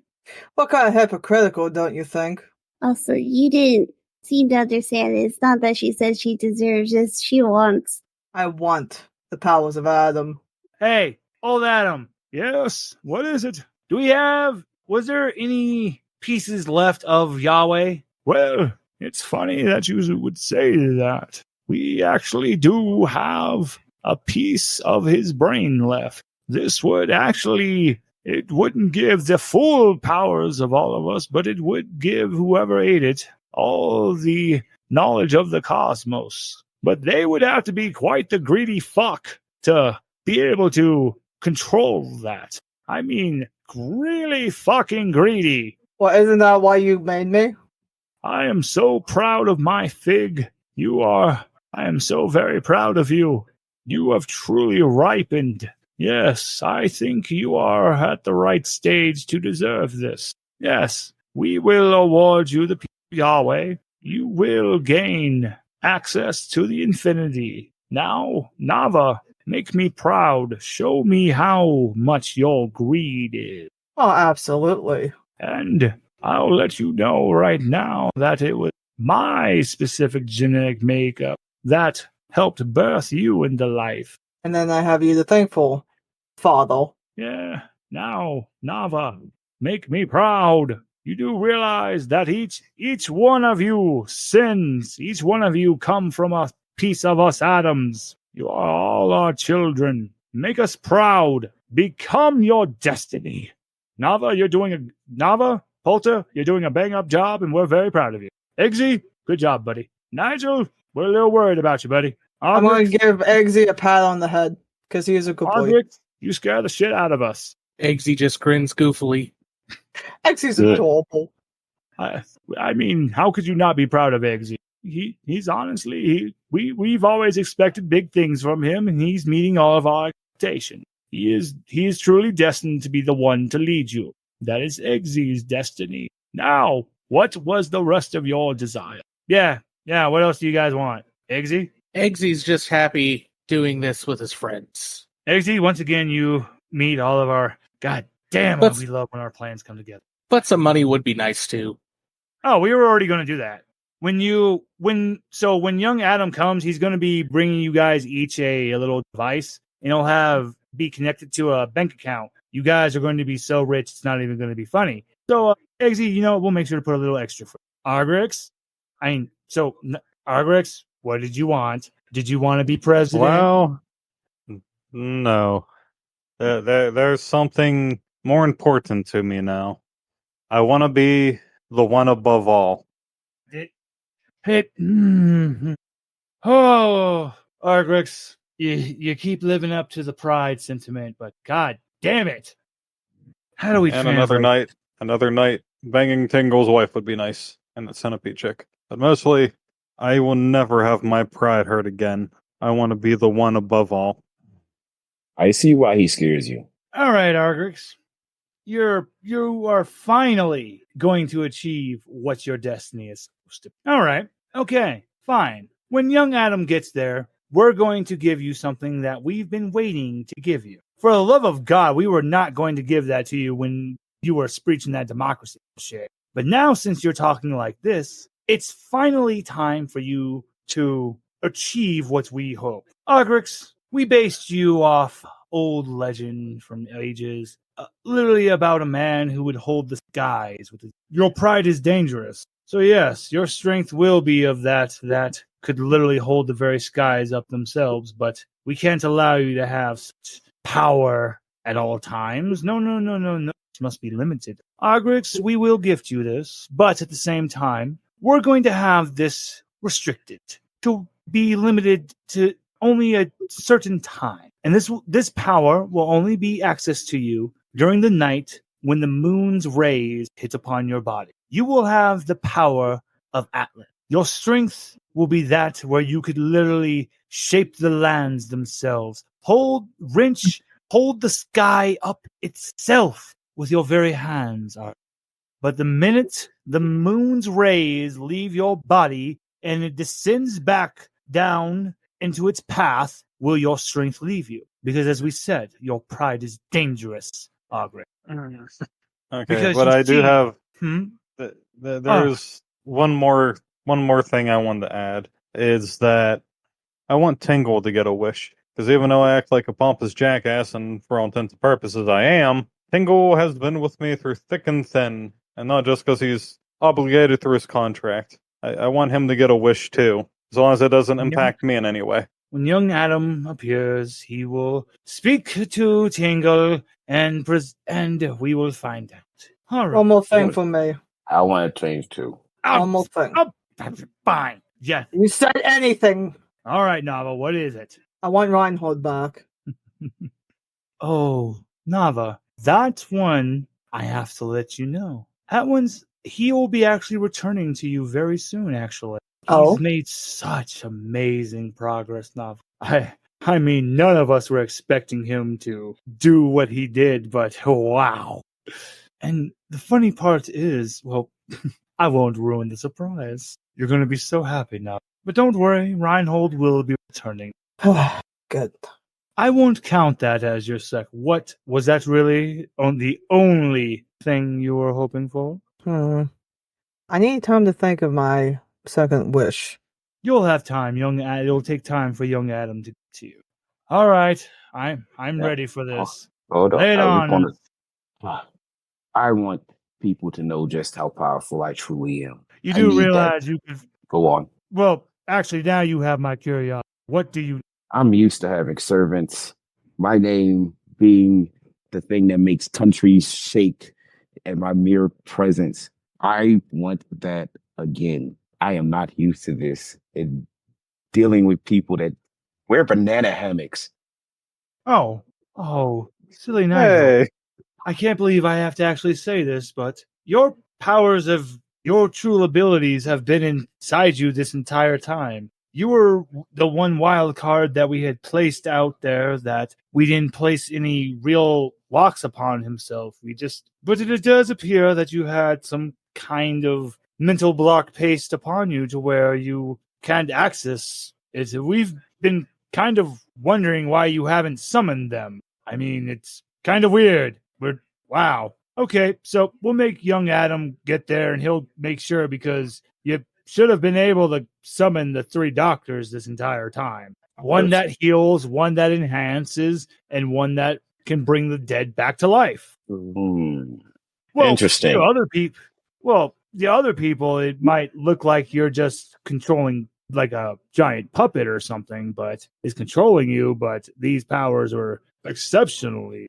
What kind of hypocritical, don't you think? Also, you didn't seem to understand it. It's not that she says she deserves it, she wants. I want the powers of Adam. Hey, old Adam. Yes, what is it? Was there any pieces left of Yahweh? Well, it's funny that you would say that. We actually do have a piece of his brain left. This would actually, it wouldn't give the full powers of all of us, but it would give whoever ate it all the knowledge of the cosmos. But they would have to be quite the greedy fuck to be able to control that. I mean, really fucking greedy. Well, isn't that why you made me? I am so proud of my fig. I am so very proud of you. You have truly ripened. Yes, I think you are at the right stage to deserve this. Yes, we will award you the Yahweh. You will gain access to the infinity. Now, Nava, make me proud. Show me how much your greed is. Oh, absolutely. And I'll let you know right now that it was my specific genetic makeup that helped birth you into life. And then I have you to thank for, Father. Yeah, now, Nava, make me proud. You do realize that each one of you sins. Each one of you come from a piece of us atoms. You are all our children. Make us proud. Become your destiny. Nava, Polta, you're doing a bang-up job, and we're very proud of you. Eggsy, good job, buddy. Nigel, we're a little worried about you, buddy. I'm going to give Eggsy a pat on the head, because he is a good boy. You scare the shit out of us. Eggsy just grins goofily. Eggsy's adorable. I mean, how could you not be proud of Eggsy? He's honestly, we've always expected big things from him, and he's meeting all of our expectations. He is truly destined to be the one to lead you. That is Eggsy's destiny. Now, what was the rest of your desire? Yeah, what else do you guys want? Eggsy? Eggsy's just happy doing this with his friends. Eggsy, once again, you meet all of our... God damn, we love when our plans come together. But some money would be nice, too. Oh, we were already going to do that. When young Adam comes, he's going to be bringing you guys each a little device, and it'll be connected to a bank account. You guys are going to be so rich, it's not even going to be funny. So, Eggsy, we'll make sure to put a little extra for Argyx. Argyx, what did you want? Did you want to be president? Well, no. There's something more important to me now. I want to be the one above all. Oh, Argyx, you keep living up to the pride sentiment, but god damn it. How do we translate? Another night, banging Tingle's wife would be nice, and the centipede chick. But mostly, I will never have my pride hurt again. I want to be the one above all. I see why he scares you. All right, Argyx. You are finally going to achieve what your destiny is supposed to be. All right. Okay, fine. When young Adam gets there, we're going to give you something that we've been waiting to give you. For the love of God, we were not going to give that to you when you were preaching that democracy shit. But now, since you're talking like this, it's finally time for you to achieve what we hope. Argyx, we based you off old legend from ages, literally about a man who would hold the skies with his... Your pride is dangerous. So yes, your strength will be of that could literally hold the very skies up themselves, but we can't allow you to have such power at all times. No. This must be limited. Argyx, we will gift you this, but at the same time, we're going to have this restricted to be limited to only a certain time. And this power will only be accessed to you during the night when the moon's rays hit upon your body. You will have the power of Atlas. Your strength will be that where you could literally shape the lands themselves. Hold the sky up itself with your very hands. But the minute the moon's rays leave your body and it descends back down into its path, will your strength leave you? Because as we said, your pride is dangerous, Argyx. Okay, because but I do have... There's There's one more thing I wanted to add, is that I want Tingle to get a wish. Because even though I act like a pompous jackass, and for all intents and purposes I am, Tingle has been with me through thick and thin, and not just because he's obligated through his contract. I want him to get a wish too, as long as it doesn't impact me in any way. When young Adam appears, he will speak to Tingle, and we will find out. All right. One more thing for me. I want to change too. One more thing. Fine. Yeah. You said anything. All right, Nava, what is it? I want Reinhold back. Oh, Nava, that one I have to let you know. He will be actually returning to you very soon, actually. He's made such amazing progress, Nava. I mean, none of us were expecting him to do what he did, but wow. And the funny part is, well, I won't ruin the surprise. You're going to be so happy now. But don't worry, Reinhold will be returning. Good. I won't count that as your What was that really the only thing you were hoping for? I need time to think of my second wish. You'll have time, it'll take time for young Adam to get to you. All right, I'm ready for this. Hold on. Lay it on. I want people to know just how powerful I truly am. You do realize you could go on. Well, actually, now you have my curiosity. What do you? I'm used to having servants. My name being the thing that makes countries shake, and my mere presence. I want that again. I am not used to this and dealing with people that wear banana hammocks. Oh, silly Nigel. Hey. I can't believe I have to actually say this, but your your true abilities have been inside you this entire time. You were the one wild card that we had placed out there that we didn't place any real locks upon himself. But it does appear that you had some kind of mental block pasted upon you to where you can't access it. We've been kind of wondering why you haven't summoned them. I mean, it's kind of weird. Wow. Okay, so we'll make young Adam get there, and he'll make sure, because you should have been able to summon the 3 doctors this entire time. One that heals, one that enhances, and one that can bring the dead back to life. Well, interesting. The other people, it might look like you're just controlling like a giant puppet or something, but is controlling you, but these powers are exceptionally.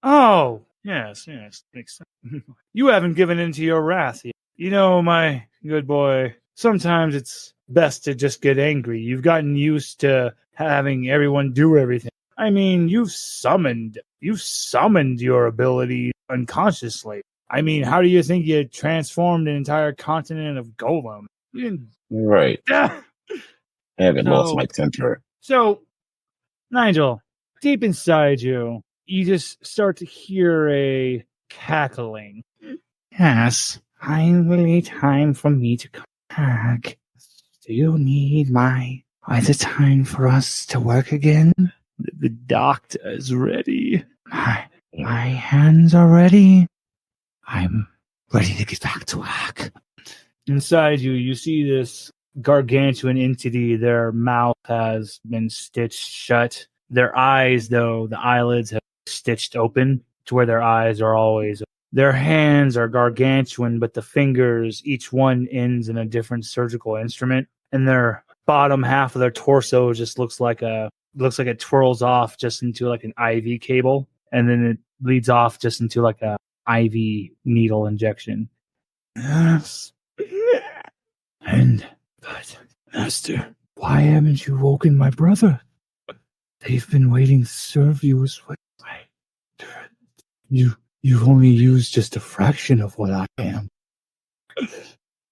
Oh, yes, makes sense. You haven't given in to your wrath yet. You know, my good boy, sometimes it's best to just get angry. You've gotten used to having everyone do everything. I mean, you've summoned your ability unconsciously. I mean, how do you think you transformed an entire continent of Golem? You didn't... Right. I haven't lost my temper. So, Nigel, deep inside you, you just start to hear a cackling. Yes, finally time for me to come back. Do you need is it time for us to work again? The doctor is ready. My hands are ready. I'm ready to get back to work. Inside you, you see this gargantuan entity. Their mouth has been stitched shut. Their eyes, though, the eyelids have stitched open to where their eyes are always. Their hands are gargantuan, but the fingers, each one ends in a different surgical instrument, and their bottom half of their torso just looks like it twirls off just into like an IV cable, and then it leads off just into like a IV needle injection. Yes. But Master, why haven't you woken my brother? They've been waiting to serve you as well. You've only used just a fraction of what I am.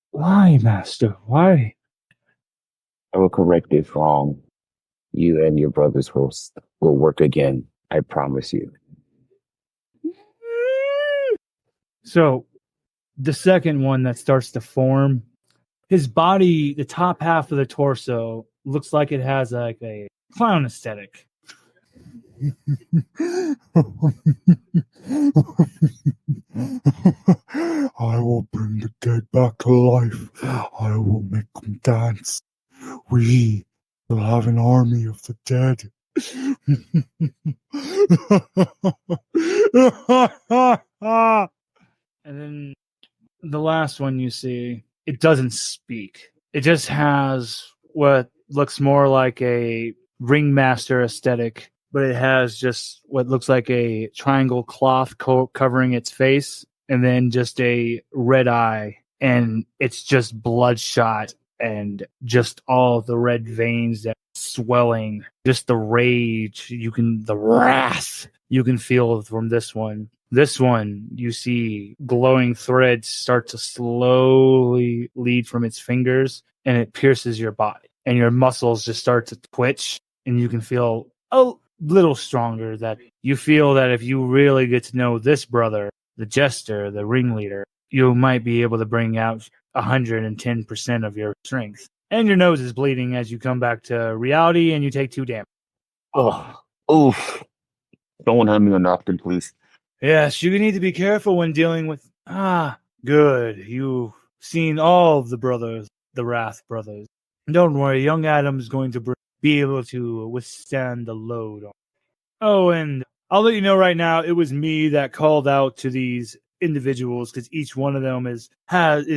Why, Master? Why? I will correct this wrong. You and your brothers will work again. I promise you. So, the second one that starts to form, his body, the top half of the torso, looks like it has like a clown aesthetic. I will bring the dead back to life. I will make them dance. We will have an army of the dead. And then the last one you see, it doesn't speak. It just has what looks more like a ringmaster aesthetic, but it has just what looks like a triangle cloth covering its face, and then just a red eye, and it's just bloodshot, and just all the red veins that swelling, just the rage, the wrath you can feel from this one. This one, you see glowing threads start to slowly lead from its fingers, and it pierces your body, and your muscles just start to twitch, and you can feel a little stronger. That you feel that if you really get to know this brother, the jester, the ringleader, you might be able to bring out 110% of your strength. And your nose is bleeding as you come back to reality, and you take 2 damage. Oh, oof. Don't have me on the often, please. Yes, you need to be careful when dealing with... good. You've seen all of the brothers, the Wrath brothers. Don't worry, young Adam's going to be able to withstand the load. Oh, and I'll let you know right now, it was me that called out to these individuals because each one of them is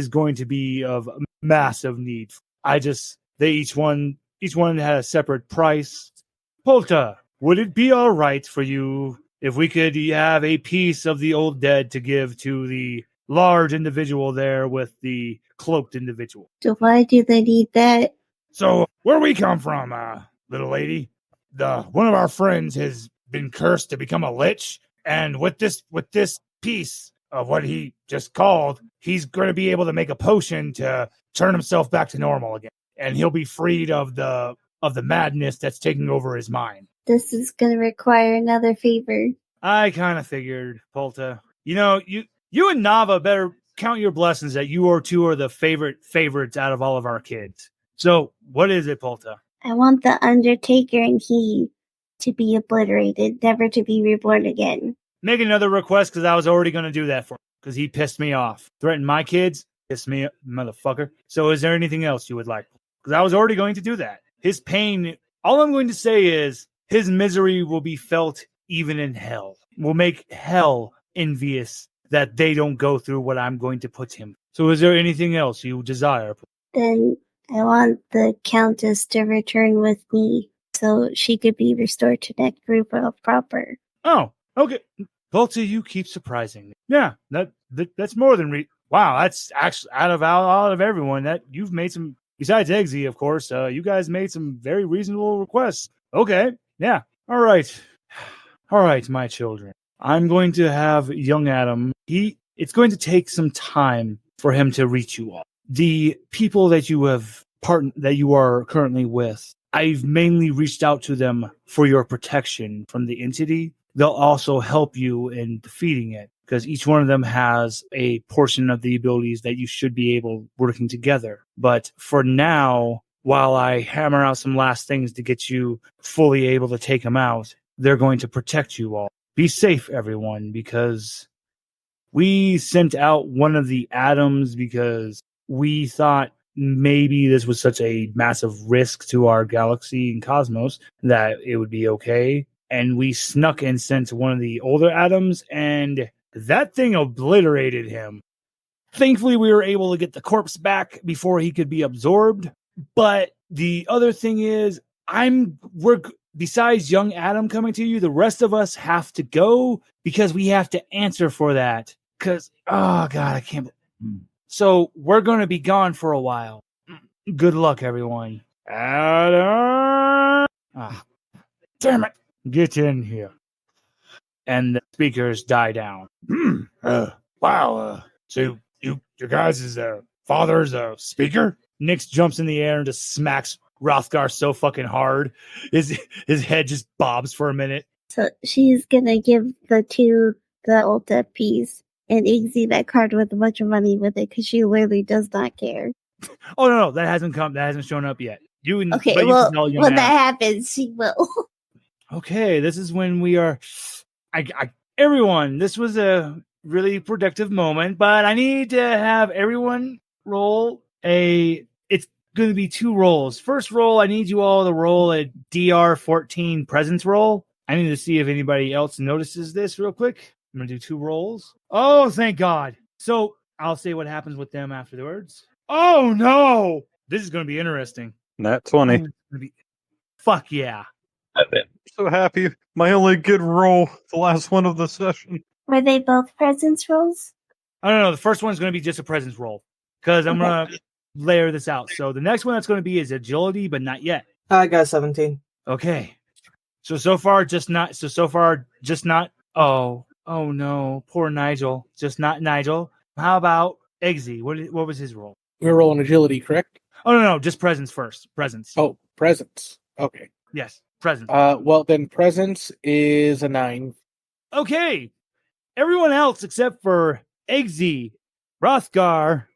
going to be of massive need. Each one had a separate price. Polta, would it be all right for you if we could have a piece of the old dead to give to the large individual there with the cloaked individual? So why do they need that? So where we come from, little lady, one of our friends has been cursed to become a lich, and with this piece of what he just called, he's going to be able to make a potion to turn himself back to normal again, and he'll be freed of the madness that's taking over his mind. This is going to require another favor. I kind of figured, Polta. You know, you and Nava better count your blessings that you two are the favorites out of all of our kids. So, what is it, Polta? I want the Undertaker and he to be obliterated, never to be reborn again. Make another request, because I was already going to do that for him, because he pissed me off. Threatened my kids, pissed me up, motherfucker. So is there anything else you would like? Because I was already going to do that. His pain, all I'm going to say is, his misery will be felt even in hell. Will make hell envious that they don't go through what I'm going to put him. So is there anything else you desire? Then I want the Countess to return with me so she could be restored to that group proper. Oh, okay. Polta, you keep surprising me. Yeah, that's more than... Wow, that's actually out of everyone that you've made some... Besides Eggsy, of course, you guys made some very reasonable requests. Okay, yeah. All right, my children. I'm going to have young Adam. It's going to take some time for him to reach you all. The people that you are currently with, I've mainly reached out to them for your protection from the entity. They'll also help you in defeating it, because each one of them has a portion of the abilities that you should be able working together. But for now, while I hammer out some last things to get you fully able to take them out, they're going to protect you all. Be safe, everyone, because we sent out one of the atoms because we thought maybe this was such a massive risk to our galaxy and cosmos that it would be okay. And we snuck and sent one of the older atoms, and that thing obliterated him. Thankfully, we were able to get the corpse back before he could be absorbed. But the other thing is, besides young Adam coming to you, the rest of us have to go because we have to answer for that. Because, oh God, I can't. So we're going to be gone for a while. Good luck, everyone. Adam! Damn it. Get in here. And the speakers die down. Wow. So your guys' father's a speaker? Nyx jumps in the air and just smacks Rothgar so fucking hard. His head just bobs for a minute. So she's gonna give the old dead piece and Iggsy that card with a bunch of money with it because she literally does not care. Oh no, that hasn't shown up yet. When that happens, she will. Okay, this is when we are. Everyone, this was a really productive moment, but I need to have everyone roll it's going to be 2 rolls. First roll, I need you all to roll a DR14 presence roll. I need to see if anybody else notices this real quick. I'm going to do 2 rolls. Oh, thank God. So I'll say what happens with them afterwards. Oh, no. This is going to be interesting. Nat 20. Fuck yeah. I'm so happy. My only good roll, the last one of the session. Were they both presence rolls? I don't know. The first one's going to be just a presence roll. Because I'm going to... layer this out. So the next one that's going to be is agility, but not yet. I got 17. Okay. So far, just not. Oh no, poor Nigel. Just not Nigel. How about Eggsy? What was his role? We're rolling agility, correct? Oh no, just presence first. Presence. Oh, presence. Okay. Yes, presence. Well then, presence is a 9. Okay. Everyone else except for Eggsy, Rothgar,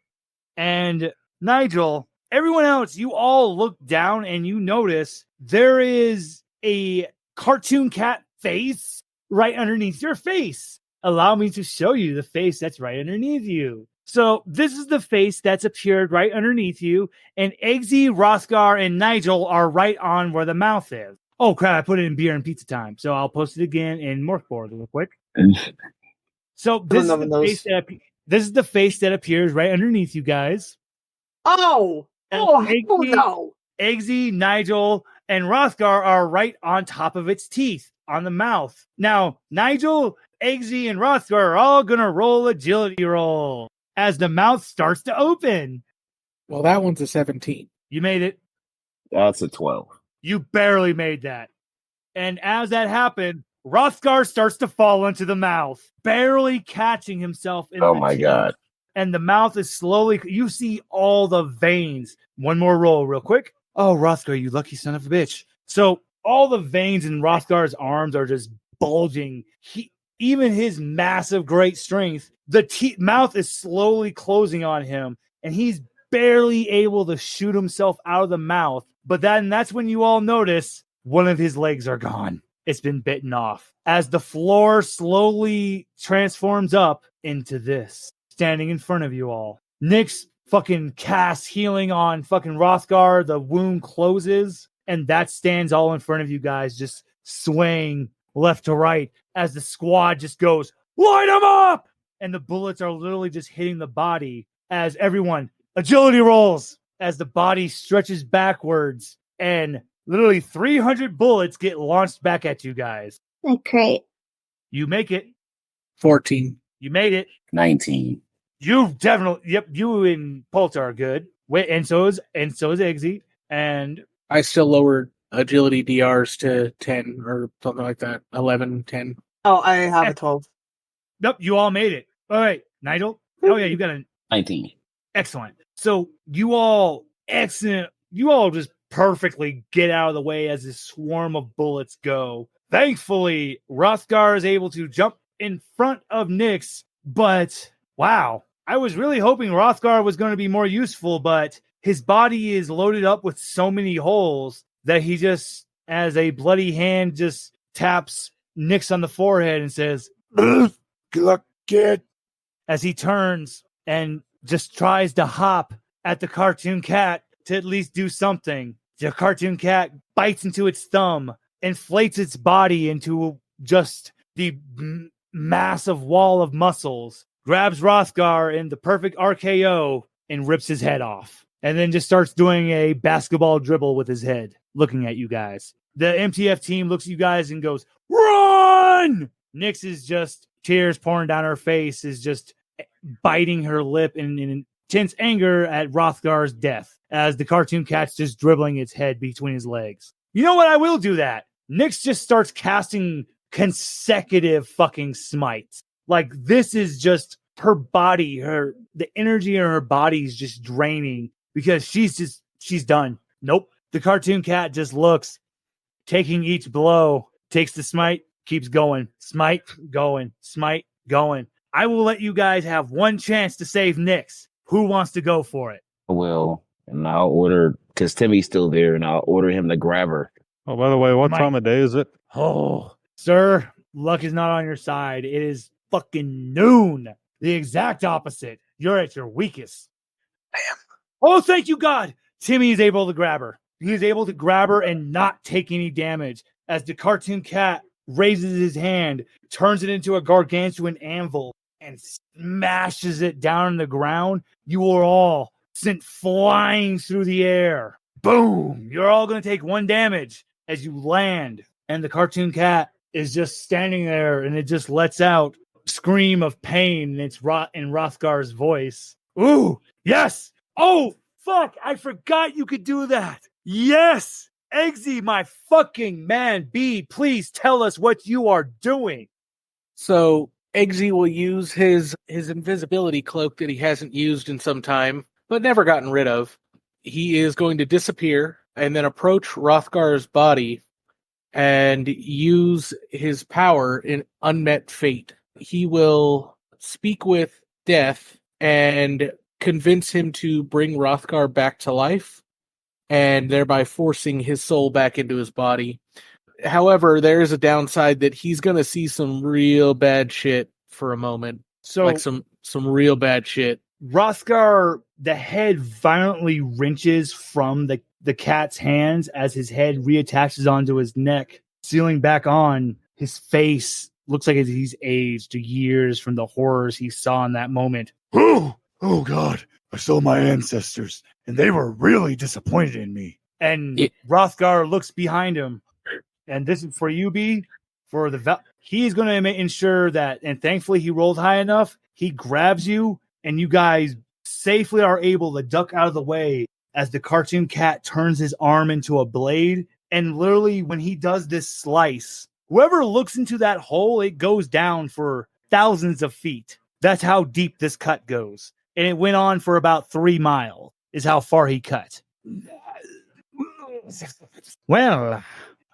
and Nigel. Everyone else, you all look down and you notice there is a cartoon cat face right underneath your face. Allow me to show you the face that's right underneath you. So this is the face that's appeared right underneath you, and Eggsy, Rothgar, and Nigel are right on where the mouth is. Oh crap, I put it in beer and pizza time, so I'll post it again in Morkborg real quick. So this is the face that appears right underneath you guys. Oh Eggsy, no! Eggsy, Nigel, and Rothgar are right on top of its teeth on the mouth. Now, Nigel, Eggsy, and Rothgar are all going to roll agility roll as the mouth starts to open. Well, that one's a 17. You made it. That's a 12. You barely made that. And as that happened, Rothgar starts to fall into the mouth, barely catching himself in Oh the my teeth. God. And the mouth is slowly, you see all the veins. One more roll real quick. Oh, Rothgar, you lucky son of a bitch. So all the veins in Rothgar's arms are just bulging. Even his massive, great strength, the mouth is slowly closing on him, and he's barely able to shoot himself out of the mouth. But that's when you all notice one of his legs are gone. It's been bitten off as the floor slowly transforms up into this, standing in front of you all. Nyx fucking casts healing on fucking Rothgar. The wound closes, and that stands all in front of you guys, just swaying left to right as the squad just goes, light him up! And the bullets are literally just hitting the body as everyone agility rolls as the body stretches backwards, and literally 300 bullets get launched back at you guys. Great. You make it. 14. You made it. 19. You definitely, yep, you and Polta are good. Wait, and so is Eggsy. And I still lowered agility DRs to 10 or something like that. 11, 10. Oh, I have a 12. Nope, you all made it. All right, Nigel. Oh yeah, you got a 19. Excellent. So you all just perfectly get out of the way as this swarm of bullets go. Thankfully, Rothgar is able to jump in front of Nyx, but wow, I was really hoping Rothgar was going to be more useful, but his body is loaded up with so many holes that he just, as a bloody hand, just taps Nyx on the forehead and says, Good luck, kid. as he turns and just tries to hop at the cartoon cat to at least do something. The cartoon cat bites into its thumb, inflates its body into just the massive wall of muscles, grabs Rothgar in the perfect RKO and rips his head off. And then just starts doing a basketball dribble with his head, looking at you guys. The MTF team looks at you guys and goes, run! Nyx is just, tears pouring down her face, is just biting her lip in intense anger at Rothgar's death as the cartoon cat's just dribbling its head between his legs. You know what? I will do that. Nyx just starts casting consecutive fucking smites. Like, this is just her body, the energy in her body is just draining because she's done. Nope. The cartoon cat just looks, taking each blow, takes the smite, keeps going. Smite, going. Smite, going. I will let you guys have one chance to save Nyx. Who wants to go for it? I will. And I'll order, because Timmy's still there, and I'll order him to grab her. Oh, by the way, what time of day is it? Oh, sir, luck is not on your side. It is fucking noon. The exact opposite. You're at your weakest. Damn. Oh, thank you, God. Timmy is able to grab her. He is able to grab her and not take any damage as the cartoon cat raises his hand, turns it into a gargantuan anvil, and smashes it down on the ground. You are all sent flying through the air. Boom! You're all going to take 1 damage as you land. And the cartoon cat is just standing there, and it just lets out a scream of pain, and it's in Rothgar's voice. Ooh, yes! Oh, Fuck, I forgot you could do that. Yes! Eggsy, my fucking man, B, please tell us what you are doing. So Eggsy will use his invisibility cloak that he hasn't used in some time, but never gotten rid of. He is going to disappear and then approach Rothgar's body and use his power in Unmet Fate. He will speak with Death and convince him to bring Rothgar back to life, and thereby forcing his soul back into his body. However, there is a downside that he's going to see some real bad shit for a moment. So, like some real bad shit. Rothgar, the head violently wrenches from the cat's hands as his head reattaches onto his neck, sealing back on. His face looks like he's aged to years from the horrors he saw in that moment. Oh God, I saw my ancestors, and they were really disappointed in me. And Rothgar looks behind him, and this is for you, B. For he's going to ensure that, and thankfully he rolled high enough. He grabs you, and you guys safely are able to duck out of the way as the cartoon cat turns his arm into a blade. And literally, when he does this slice, whoever looks into that hole, it goes down for thousands of feet. That's how deep this cut goes. And it went on for about 3 miles, is how far he cut. Well,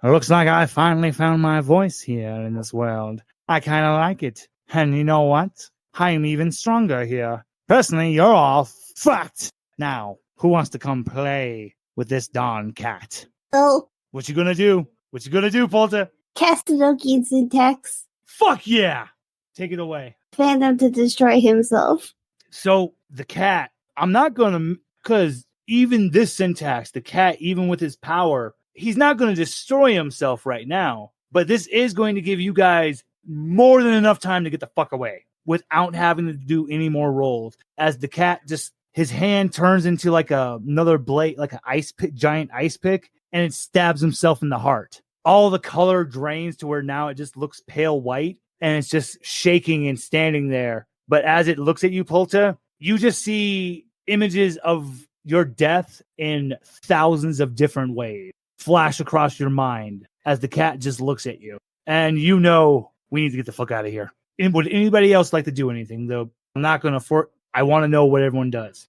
it looks like I finally found my voice here in this world. I kind of like it. And you know what? I'm even stronger here. Personally, you're all fucked. Now, who wants to come play with this darn cat? Oh. What you gonna do? What you gonna do, Polta? Castadoki and syntax. Fuck yeah! Take it away. Phantom to destroy himself. So, the cat, I'm not gonna, because even this syntax, the cat, even with his power, he's not gonna destroy himself right now. But this is going to give you guys more than enough time to get the fuck away without having to do any more rolls. As the cat just, his hand turns into like another blade, like an ice pick, giant ice pick, and it stabs himself in the heart. All the color drains to where now it just looks pale white, and it's just shaking and standing there. But as it looks at you, Polta, you just see images of your death in thousands of different ways flash across your mind as the cat just looks at you. And you know, we need to get the fuck out of here. And would anybody else like to do anything, though? I'm not going to I want to know what everyone does.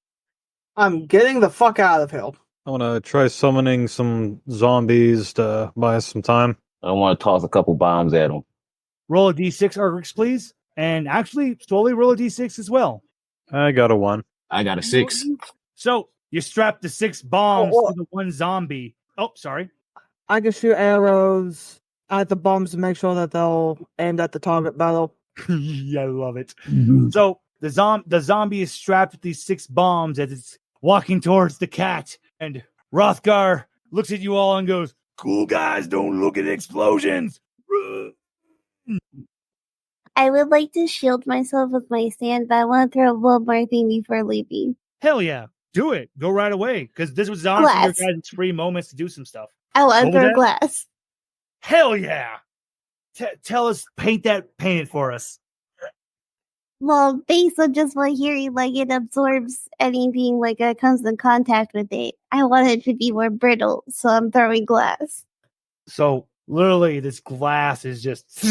I'm getting the fuck out of here. I want to try summoning some zombies to buy us some time. I want to toss a couple bombs at them. Roll a d6, Argyx, please. And actually, slowly roll a d6 as well. I got a 1. I got a 6. So, you strap the 6 bombs to the one zombie. Oh, sorry. I can shoot arrows at the bombs to make sure that they'll aim at the target better. Yeah, I love it. Mm-hmm. So, the zombie is strapped with these 6 bombs as it's walking towards the cat. And Rothgar looks at you all and goes, "Cool guys, don't look at explosions." I would like to shield myself with my stand, but I want to throw one more thing before leaving. Hell yeah. Do it. Go right away. Because this was honestly your guys' free moments to do some stuff. I want to throw glass. Hell yeah. Tell us, paint it for us. Well, based on just what hearing, like it absorbs anything like it comes in contact with it. I want it to be more brittle, so I'm throwing glass. So literally, this glass is just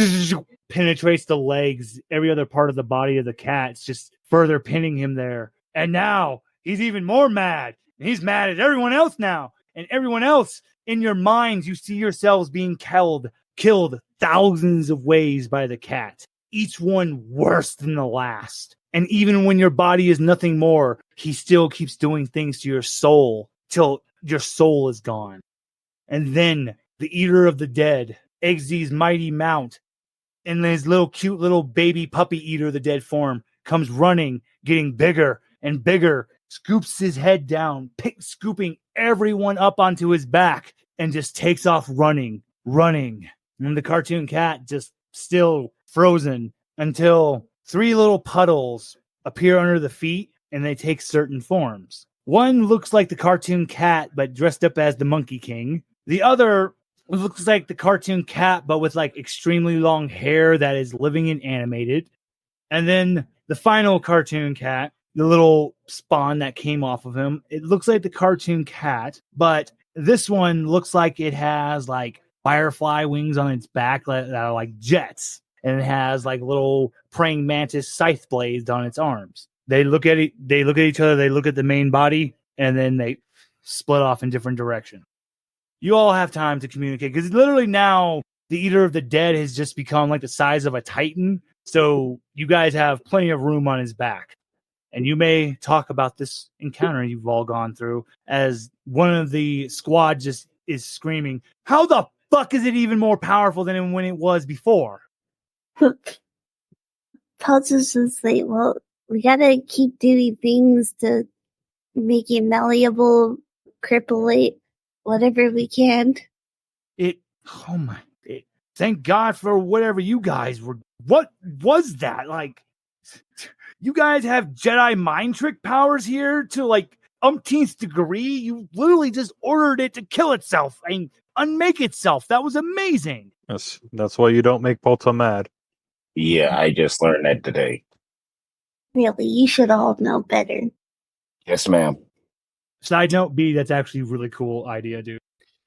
penetrates the legs, every other part of the body of the cat. It's just further pinning him there. And now he's even more mad. And he's mad at everyone else now. And everyone else in your minds, you see yourselves being killed thousands of ways by the cat. Each one worse than the last. And even when your body is nothing more, he still keeps doing things to your soul till your soul is gone. And then the eater of the dead, Eggsy's mighty mount, and his little cute little baby puppy eater of the dead form comes running, getting bigger and bigger, scoops his head down, scooping everyone up onto his back, and just takes off running. And the cartoon cat just still frozen until 3 little puddles appear under the feet, and they take certain forms. One looks like the cartoon cat, but dressed up as the Monkey King. The other looks like the cartoon cat, but with like extremely long hair that is living and animated. And then the final cartoon cat little spawn that came off of him. It looks like the cartoon cat, but this one looks like it has like firefly wings on its back that are like jets, and it has like little praying mantis scythe blades on its arms. They look at it. They look at each other. They look at the main body, and then they split off in different directions. You all have time to communicate because literally now the Eater of the Dead has just become like the size of a Titan. So you guys have plenty of room on his back. And you may talk about this encounter you've all gone through as one of the squad just is screaming, how the fuck is it even more powerful than when it was before? Pelt's just like, well, we gotta keep doing things to make it malleable, cripple it, whatever we can. Thank God for whatever you guys were. What was that? Like, you guys have Jedi mind trick powers here to like umpteenth degree. You literally just ordered it to kill itself and unmake itself. That was amazing. Yes, that's why you don't make Polta mad. Yeah, I just learned that today. Really, you should all know better. Yes, ma'am. Side note B, that's actually a really cool idea, dude.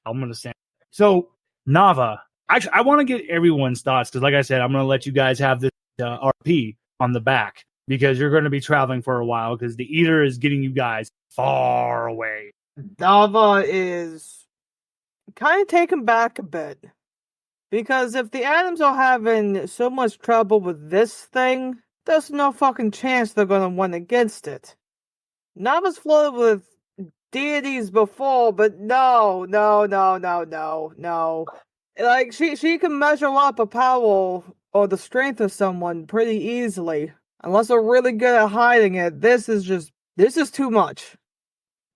I'm going to say. So, Nava, actually, I want to get everyone's thoughts because, like I said, I'm going to let you guys have this RP on the back because you're going to be traveling for a while because the Eater is getting you guys far away. Nava is kind of taken back a bit. Because if the Adams are having so much trouble with this thing, there's no fucking chance they're gonna win against it. Nava's floated with deities before, but no. Like, she can measure up a power or the strength of someone pretty easily. Unless they're really good at hiding it, this is too much.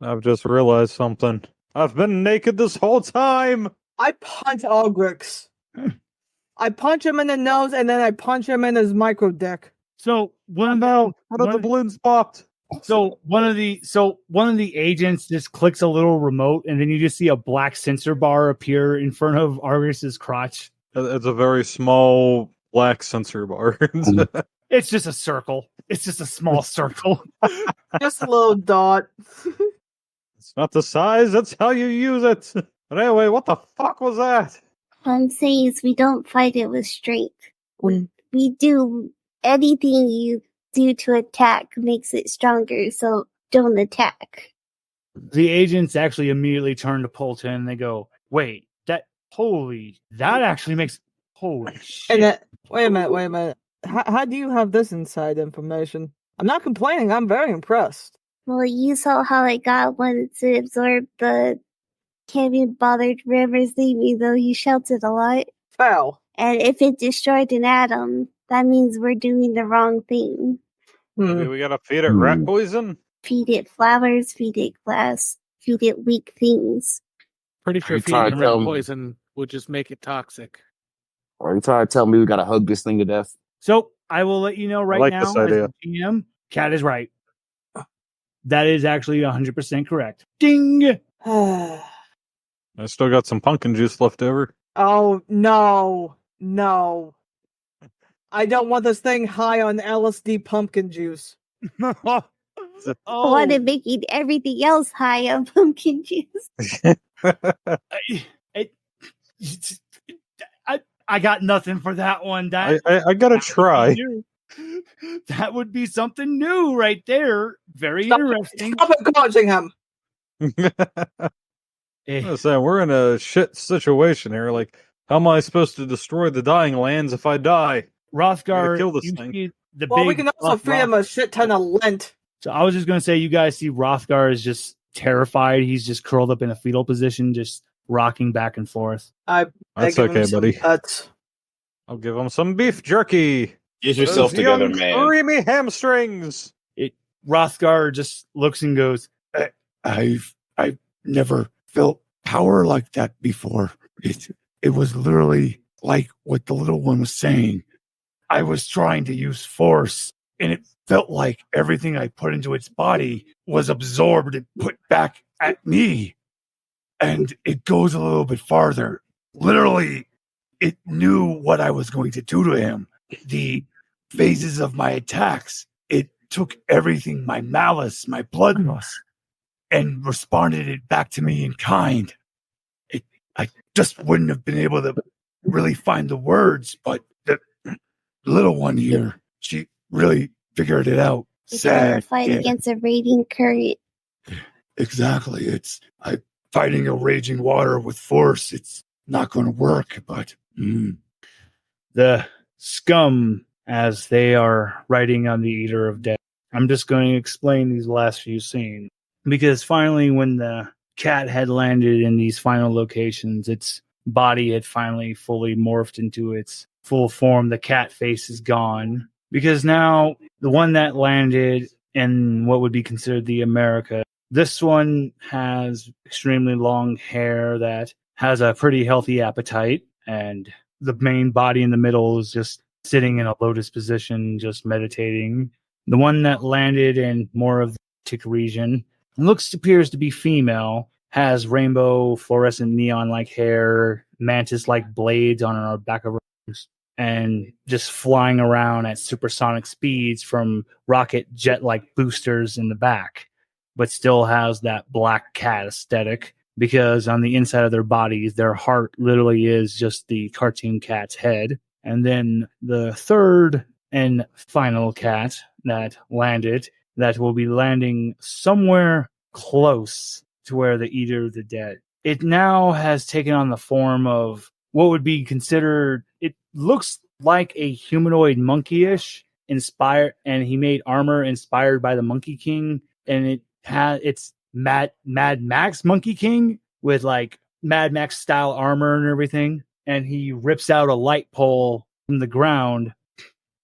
I've just realized something. I've been naked this whole time! I punch Argyx. I punch him in the nose, and then I punch him in his micro dick. So One of the balloons popped. So one of the agents just clicks a little remote, and then you just see a black sensor bar appear in front of Argyx's crotch. It's a very small black sensor bar. It's just a circle. It's just a small circle. Just a little dot. It's not the size, that's how you use it. But anyway, what the fuck was that? What I'm saying is we don't fight it with strength. We do anything you do to attack makes it stronger, so don't attack. The agents actually immediately turn to Polta and they go, wait, that actually makes, holy shit. And wait a minute. How do you have this inside information? I'm not complaining, I'm very impressed. Well, you saw how I got once it absorbed the can't be bothered rivers leaving, though you sheltered a lot. Foul. And if it destroyed an atom, that means we're doing the wrong thing. Maybe we gotta feed it rat poison? Feed it flowers, feed it glass, feed it weak things. Pretty sure Are you trying feeding to tell rat me- poison would just make it toxic. Are you trying to tell me we gotta hug this thing to death? So I will let you know right like now, this as idea. the GM, Cat is right. That is actually 100% correct. Ding! I still got some pumpkin juice left over. Oh, no. I don't want this thing high on LSD pumpkin juice. I want to make everything else high on pumpkin juice. I got nothing for that one. I gotta try. That would be something new right there. Very interesting. Stop encouraging him. So we're in a shit situation here. Like, how am I supposed to destroy the dying lands if I die? Rothgar, kill this you thing. see the Well, big we can also feed him a shit ton of lint. So I was just going to say, you guys see Rothgar is just terrified. He's just curled up in a fetal position, just rocking back and forth. That's give him okay, some buddy. pets. I'll give him some beef jerky. Get yourself Those together, young, man. creamy hamstrings. Rothgar just looks and goes, I've never felt power like that before. It was literally like what the little one was saying. I was trying to use force, and it felt like everything I put into its body was absorbed and put back at me. And it goes a little bit farther. Literally, it knew what I was going to do to him. The phases of my attacks, it took everything, my malice, my bloodlust, and responded it back to me in kind. I just wouldn't have been able to really find the words, but the little one here, she really figured it out. You gotta fight yeah. against a raging current. Exactly. It's fighting a raging water with force. It's not going to work, but The scum, as they are writing on the Eater of Death. I'm just going to explain these last few scenes. Because finally, when the cat had landed in these final locations, its body had finally fully morphed into its full form. The cat face is gone. Because now, the one that landed in what would be considered the America, this one has extremely long hair that has a pretty healthy appetite, and the main body in the middle is just sitting in a lotus position, just meditating. The one that landed in more of the Arctic region appears to be female, has rainbow fluorescent neon-like hair, mantis-like blades on her back of her arms, and just flying around at supersonic speeds from rocket jet-like boosters in the back, but still has that black cat aesthetic, because on the inside of their bodies, their heart literally is just the cartoon cat's head. And then the third and final cat that landed, that will be landing somewhere close to where the Eater of the Dead. It now has taken on the form of what would be considered, it looks like a humanoid monkey-ish inspired, and he made armor inspired by the Monkey King, and it's Mad Max Monkey King with like Mad Max style armor and everything, and he rips out a light pole from the ground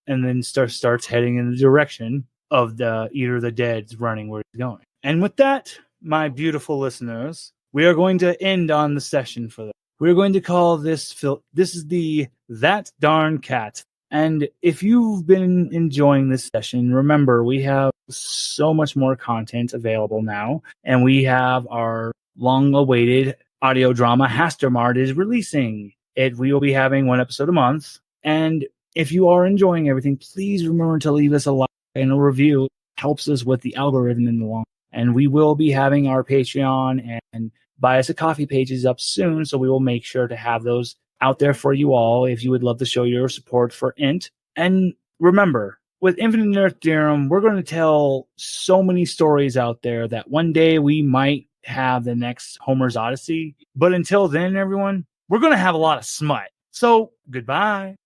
and then starts heading in the direction of the Eater of the Dead's running where he's going. And with that, my beautiful listeners, we are going to end on the session for that. We're going to call this is the That Darn Cat. And if you've been enjoying this session, remember, we have so much more content available now. And we have our long-awaited audio drama, Hastermart, is releasing. We will be having one episode a month. And if you are enjoying everything, please remember to leave us a like and a review. It helps us with the algorithm in the long. And we will be having our Patreon and Buy Us a Coffee pages up soon. So we will make sure to have those out there for you all if you would love to show your support for INT. And remember, with Infinite Nerd Theorem, we're going to tell so many stories out there that one day we might have the next Homer's Odyssey. But until then, everyone, we're going to have a lot of smut. So goodbye.